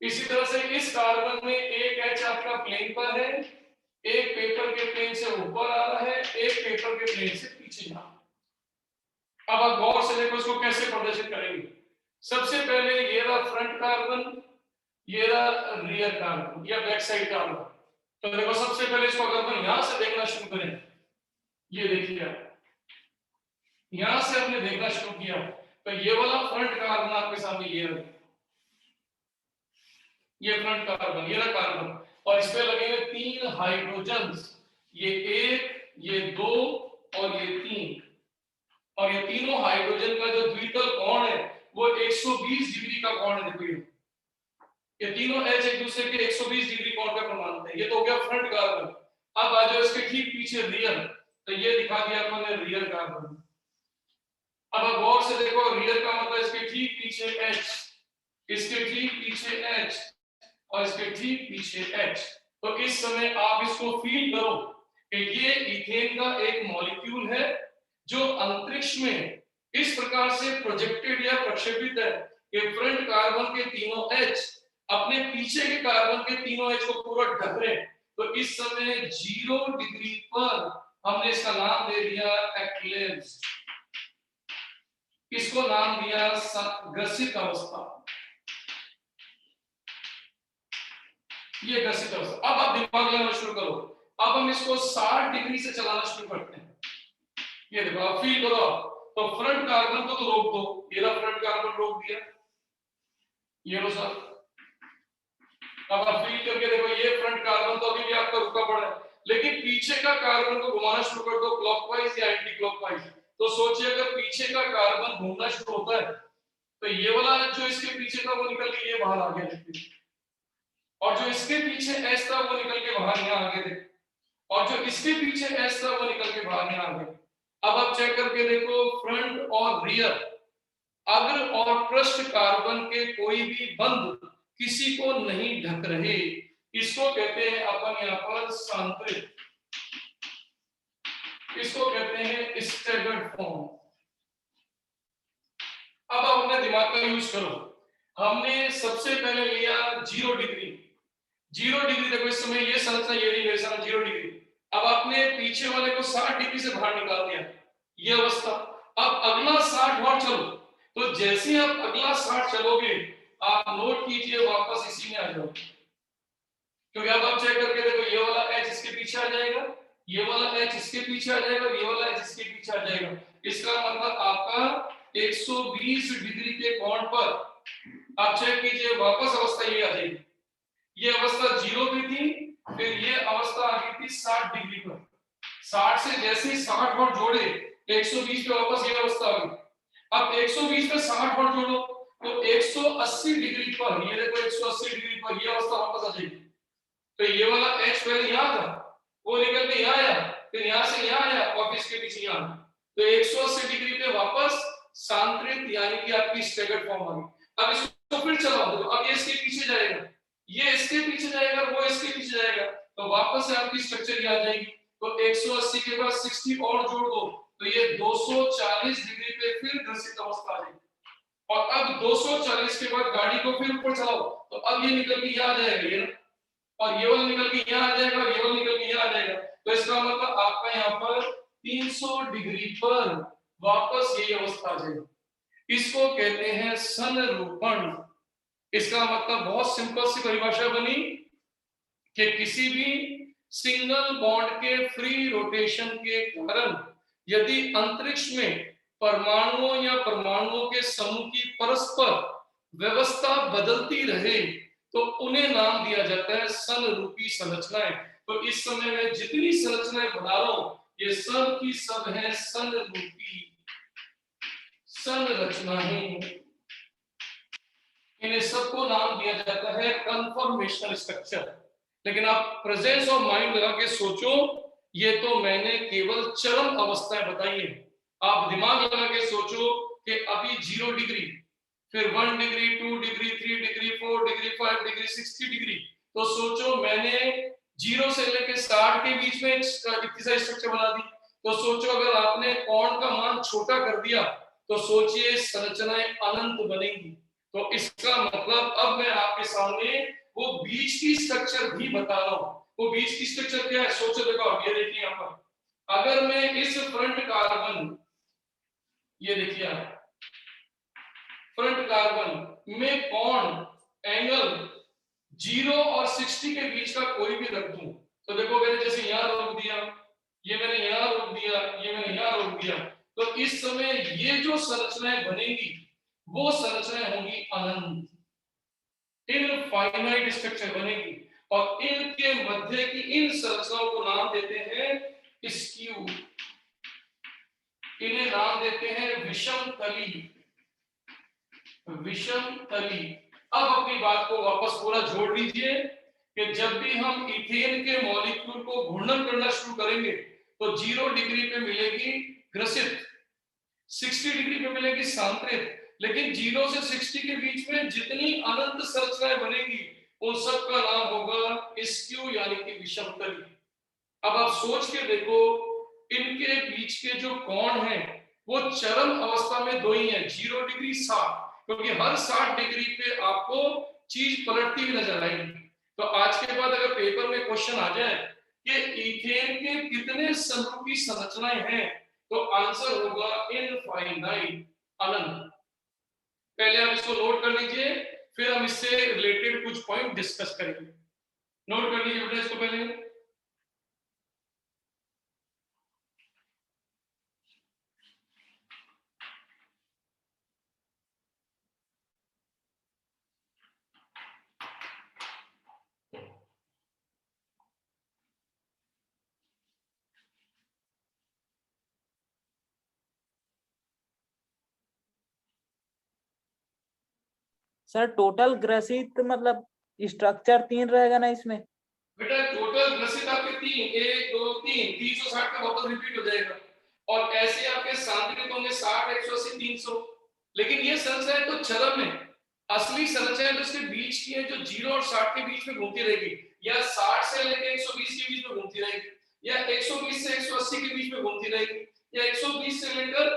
इसी तरह से इस कार्बन में एक H आपका प्लेन पर है, एक पेपर के प्लेन से ऊपर आ रहा है, एक पेपर के प्लेन से पीछे जा रहा है। अब आप गौर से देखो इसको कैसे प्रदर्शित करेंगे। सबसे पहले ये रहा फ्रंट कार्बन, ये रहा रियर कार्बन या बैक साइड कार्बन। तो देखो सबसे पहले इसको अगर हम यहां से देखना शुरू करें, ये देखिए आप यहां से हमने देखना शुरू किया तो ये वाला फ्रंट कार्बन आपके सामने ये रहा, ये फ्रंट कार्बन, ये रहा कार्बन, और इस पे लगे हुए 3 हाइड्रोजन्स, ये 1, ये 2 और ये 3, और ये तीनों हाइड्रोजन का जो द्वितल कोण है वो 120 डिग्री का कोण है। देखो ये तीनों H एक दूसरे के 120 डिग्री कोण का प्रमाण है। ये तो हो गया फ्रंट कार्बन। अब आ जाओ इसके ठीक पीछे रियर, तो ये दिखा दिया अपन ने रियर कार्बन। अब आप गौर से देखो, रियर का मतलब इसके ठीक पीछे H, इसके ठीक पीछे H और इसके ठीक पीछे H। तो इस समय आप इसको फील करो कि ये इथेन का एक मॉलिक्यूल है जो अंतरिक्ष में इस प्रकार से प्रोजेक्टेड या प्रक्षेपित है कि फ्रंट कार्बन के तीनों H अपने पीछे के कार्बन के तीनों H को पूरा ढक रहे हैं। तो इस समय 0 डिग्री पर हमने इसका नाम दे दिया एक्लिप्स, इसको नाम दिया ग्रसित अवस्था। ये ग्रसित अवस्था। अब आप दिमाग लगाना शुरू करो। अब हम इसको 60 डिग्री से चलाना शुरू करते हैं। ये देखो, आप फील करो। तो फ्रंट कार्बन को तो रोक दो, ये रहा फ्रंट कार्बन रोक दिया, ये लो सर। अब आप फील करके देखो, ये फ्रंट कार्बन तो अभी भी आपका रुका पड़ा है, लेकिन पीछे का कार्बन को घुमाना शुरू कर दो क्लॉकवाइज या एंटी क्लॉकवाइज। तो सोचिए अगर पीछे का कार्बन घूमना शुरू होता है तो ये वाला जो इसके पीछे था वो निकल के ये बाहर आ गया, देखिए, और जो इसके पीछे एस था वो निकल के बाहर यहाँ आ गए, और जो इसके पीछे एस था वो निकल के बाहर यहाँ आ गए। अब आप चेक करके देखो, फ्रंट और रियर, अग्र और पृष्ठ कार्बन के कोई भी बंध किसी को नहीं ढक रहे, इसको कहते हैं अपन यहाँ पर सांतरित, इसको कहते हैं स्टैगर्ड फॉर्म। अब आप अपने दिमाग का यूज करो। हमने सबसे पहले लिया 0 डिग्री। 0 डिग्री देखो, इस समय ये संरचना ये नहीं, वैसा 0 डिग्री। अब आपने पीछे वाले को 60 डिग्री से बाहर निकाल दिया, ये अवस्था। अब अगला 60 और चलो, तो जैसे ही आप अगला 60 चलोगे आप नोट कीजिए वापस इसी में आ जाओ, क्योंकि अब आप चेक करके देखो, ये वाला H इसके पीछे आ जाएगा, ये वाला H इसके पीछे आ जाएगा, ये वाला H इसके पीछे आ जाएगा। इसका मतलब आपका 120 डिग्री के कोण पर आप चेक कीजिए वापस अवस्था ये आ जाएगी। ये अवस्था 0 पे थी, फिर ये अवस्था आ गई थी 60 डिग्री पर। 60 से जैसे ही 60 और जोड़े 120 पे वापस ये अवस्था आ गई। अब 120 पे 60 और जोड़ो तो 180 डिग्री पर, ये देखो 180 डिग्री पर ये अवस्था वापस आ जाएगी। तो ये वाला H पहले यहाँ था, वो निकल के यहाँ आया, फिर यहाँ से यहाँ आया और इसके पीछे यहाँ। तो 180 डिग्री पे वापस सांतरित यानी कि आपकी स्टैगर्ड फॉर्म आ गई। अब इसको फिर चलाओ, तो अब ये इसके पीछे जाएगा, ये इसके पीछे जाएगा, वो इसके पीछे जाएगा, तो वापस से आपकी स्ट्रक्चर ये आ जाएगी। तो 180 के बाद 60 और जोड़ दो तो ये 240 डिग्री पे फिर ग्रसित अवस्था आ जाएगी। और अब 240 के बाद गाड़ी को फिर ऊपर चलाओ तो अब ये निकल के यहाँ आ जाएगा, ये ना, और ये वाला निकल के यहाँ आ जाएगा, ये वाला निकल के यहाँ आ जाएगा। तो इसका मतलब आपका यहाँ पर 300 डिग्री पर वापस ये अवस्था आ जाएगी। इसको कहते हैं संरूपण। इसका मतलब बहुत सिंपल सी परिभाषा बनी कि किसी भी सिंगल बॉन्ड के फ्री रोटेशन के कारण यदि अंतरिक्ष में परमाणुओं या परमाणुओं के समूह की परस्पर व्यवस्था बदलती रहे तो उन्हें नाम दिया जाता है संरूपी संरचनाएं। तो इस समय में जितनी संरचनाएं बना रहा हूं ये सब की सब है संरूपी संरचनाएं। इन्हें सबको नाम दिया जाता है कन्फर्मेशनल स्ट्रक्चर। लेकिन आप प्रेजेंस ऑफ माइंड लगा के सोचो, ये तो मैंने केवल चरम अवस्थाएं बताई है। आप दिमाग लगा के सोचो कि अभी 0 डिग्री, फिर 1 degree, 2 degree, 3 degree, 4 degree, 5 degree, 60 degree. तो सोचो मैंने 0 से लेकर 60 के बीच में इतनी सारी स्ट्रक्चर बना दी। तो सोचो अगर आपने कोण का मान छोटा कर दिया तो सोचिए संरचनाएं अनंत बनेंगी। तो इसका मतलब अब मैं आपके सामने वो बीच की स्ट्रक्चर भी बता रहा हूं। वो बीच की स्ट्रक्चर क्या है सोचो, देखो ये देखिए यहाँ पर, अगर मैं इस फ्रंट कार्बन, ये देखिए फ्रंट कार्बन में कोण एंगल 0 और 60 के बीच का कोई भी रख दूं तो देखो मैंने जैसे यहाँ रोक दिया, ये मैंने यहाँ रोक दिया, ये मैंने यहाँ रोक दिया, तो इस समय ये जो संरचनाएं बनेंगी वो संरचनाएं होंगी अनंत, इनफाइनाइट स्ट्रक्चर बनेगी। और इनके मध्य की इन संरचनाओं को नाम देते हैं स्क्यू, इन्हें नाम देते हैं विषम तली, विषम तली। अब अपनी बात को वापस पूरा जोड़ लीजिए कि जब भी हम इथेन के मॉलिक्यूल को घूर्णन करना शुरू करेंगे तो 0 डिग्री पे मिलेगी ग्रसित, 60 डिग्री पे मिलेगी सांतरित, लेकिन 0 से 60 के बीच में जितनी अनंत संरचनाएं बनेगी उन सब का नाम होगा स्क्यू यानी कि विषमतली। अब आप सोच के देखो, इनके बीच के जो कोण हैं वो चरम अवस्था में दो ही हैं, 0 डिग्री 60, क्योंकि हर 60 डिग्री पे आपको चीज पलटती हुई नजर आएगी। तो आज के बाद अगर पेपर में क्वेश्चन आ जाए कि इथेन के कितने समरूपी संरचनाएं हैं, तो आंसर होगा इनफाइनाइट, अनंत। पहले आप इसको नोट कर लीजिए, फिर हम इससे रिलेटेड कुछ पॉइंट डिस्कस करेंगे। नोट कर लीजिए बेटा इसको पहले। सर टोटल ग्रसित मतलब स्ट्रक्चर 3 रहेगा ना इसमें? बेटा टोटल ग्रसित आपके 3, 1 2 3, 360 का वापस रिपीट हो जाएगा, और ऐसे आपके सांतरिक होंगे 60 180 300। लेकिन ये संरचनाएं तो चरम है, असली संरचनाएं तो इसके बीच की है, जो 0 और 60 के बीच में घूमती रहेगी, या 60 से लेकर 120 के बीच में घूमती रहेगी, या 120 से 180 के बीच में घूमती रहेगी, या 120 से लेकर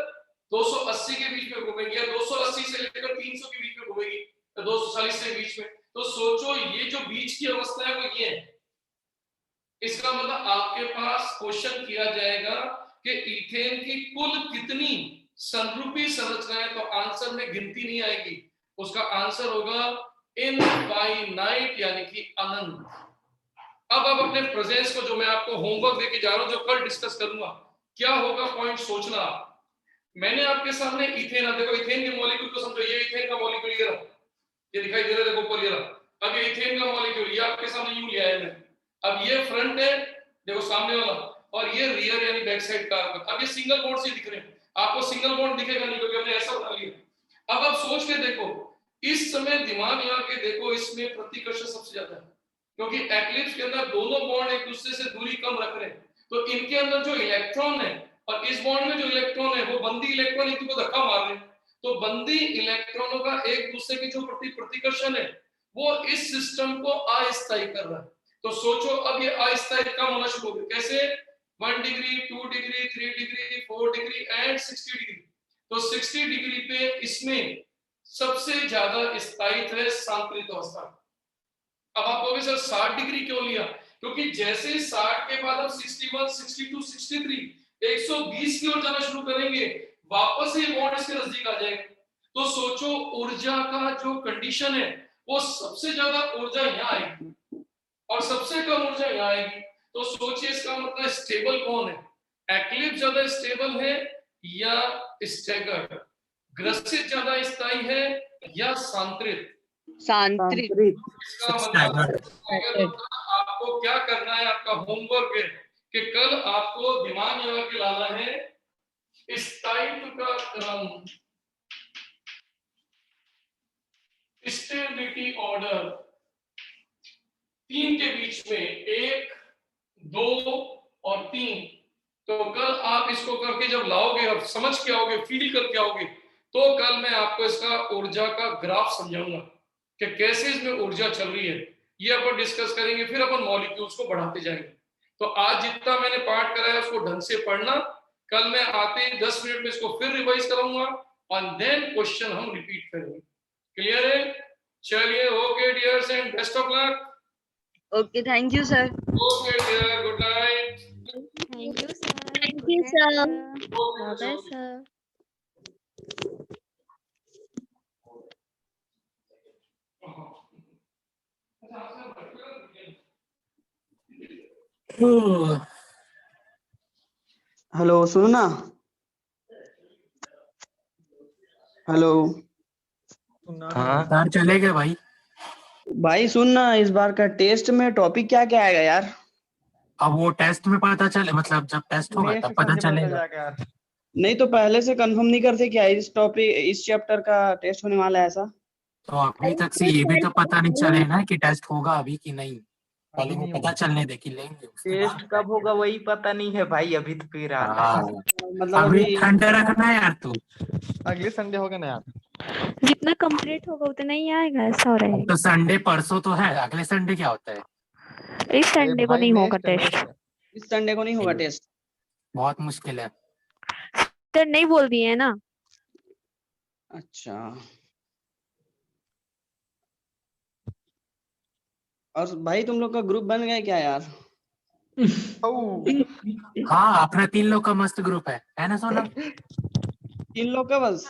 280 के बीच में घूमेगी, या 280 से लेकर 300 के बीच में घूमेगी, 240 के बीच में। तो सोचो ये जो बीच की अवस्था है वो ये है। इसका मतलब आपके पास क्वेश्चन किया जाएगा कि इथेन की कुल कितनी समरूपी संरचनाएं, तो आंसर में गिनती नहीं आएगी, उसका आंसर होगा इनफाइनाइट यानी कि अनंत। अब अपने प्रेजेंस को, जो मैं आपको होमवर्क देके जा रहा हूं, जो कल डिस्कस करूंगा, क्या होगा पॉइंट सोचना। मैंने आपके सामने इथेन, देखो इथेन के मॉलिक्यूल को समझो, ये इथेन का मॉलिक्यूल ये दिखाई दे रहा है, देखो ऊपर ये रहा। अब ये इथेन का मॉलिक्यूल ये आपके सामने यूं लिया है मैंने। अब ये फ्रंट है, देखो सामने वाला, और ये रियर यानी बैक साइड कार्बन। अब ये सिंगल बॉन्ड से दिख रहे हैं, आपको सिंगल बॉन्ड दिखेगा नहीं क्योंकि हमने ऐसा बना लिया। अब आप सोच के देखो, इस समय दिमाग लगा के देखो, इसमें प्रतिकर्षण सबसे ज्यादा है, क्योंकि एक्लिप्स के अंदर दोनों बॉन्ड एक दूसरे से दूरी कम रख रहे हैं। तो इनके अंदर जो इलेक्ट्रॉन है और इस बॉन्ड में जो इलेक्ट्रॉन है, वो बंदी इलेक्ट्रॉन एक दूसरे को धक्का मार रहे हैं। तो बंदी इलेक्ट्रॉनों का एक दूसरे के जो प्रतिकर्षण है वो इस सिस्टम को अस्थायी कर रहा है। तो सोचो अब ये अस्थायी कम होना शुरू हो गया। कैसे? 1 degree, 2 degree, 3 degree, 4 degree and 60 degree. तो 60 डिग्री पे इसमें सबसे ज्यादा स्थायित्व है सांतरित अवस्था। अब आप कहोगे सर 60 डिग्री क्यों लिया? क्योंकि जैसे 60 के बाद हम 61, 62, 63, 120 की ओर जाना शुरू करेंगे, वापस ये बॉन्ड इसके नजदीक आ जाएगा। तो सोचो ऊर्जा का जो कंडीशन है वो सबसे ज्यादा ऊर्जा यहाँ आएगी और सबसे कम ऊर्जा यहाँ आएगी। तो सोचिए इसका मतलब स्टेबल कौन है? एक्लिप्स ज्यादा स्टेबल है या स्टैगर्ड? ग्रसित ज्यादा स्थायी है या सांतरित? सांतरित। इसका मतलब आपको क्या करना है, आपका होमवर्क है कि कल आपको दिमाग लगा के लाना है स्थायित्व का क्रम, स्टेबिलिटी ऑर्डर 3 के बीच में 1, 2 और 3। तो कल आप इसको करके जब लाओगे और समझ के आओगे, फील करके आओगे, तो कल मैं आपको इसका ऊर्जा का ग्राफ समझाऊंगा कि कैसे इसमें ऊर्जा चल रही है। ये अपन डिस्कस करेंगे, फिर अपन मॉलिक्यूल्स को बढ़ाते जाएंगे। तो आज जितना मैंने पार्ट कराया उसको ढंग से पढ़ना, कल मैं आते ही 10 मिनट में इसको फिर रिवाइज कराऊंगा और देन क्वेश्चन हम रिपीट करेंगे। क्लियर है? चलिए, okay dears and best of luck. Okay, thank you sir. Okay dear, good night. Thank you sir. Thank you sir. Bye sir. Hello, सुनो ना। हेलो। हाँ सर, चले गए भाई। भाई सुन ना, इस बार का टेस्ट में टॉपिक क्या क्या आएगा यार? अब वो टेस्ट में पता चले, मतलब जब टेस्ट होगा तब पता चलेगा। नहीं तो पहले से कंफर्म नहीं करते क्या इस टॉपिक, इस चैप्टर का टेस्ट होने वाला है ऐसा? तो अभी तक से ये भी तो पता नहीं चले ना कि टेस्ट होगा अभी कि नहीं। पहले वो पता चलने दे कि लेंगे उसके टेस्ट बाद कब होगा वही पता नहीं है भाई, अभी तो फिर आ रहा है। हाँ मतलब अभी अभी ठंड रखना है यार तू। अगले संडे होगा ना यार? जितना कंप्लीट होगा उतना ही आएगा, ऐसा हो अब रहेगा। तो संडे परसों तो है, अगले संडे क्या होता है? इस संडे को नहीं होगा टेस्ट। इस संडे को नहीं होगा टेस्ट। बहुत मुश्किल है। सर नहीं बोल दिए है ना। अच्छा, और भाई तुम लोग का ग्रुप बन गया क्या यार? हाँ अपना 3 लोग का मस्त ग्रुप है ना सोनम? 3 लोग का बस?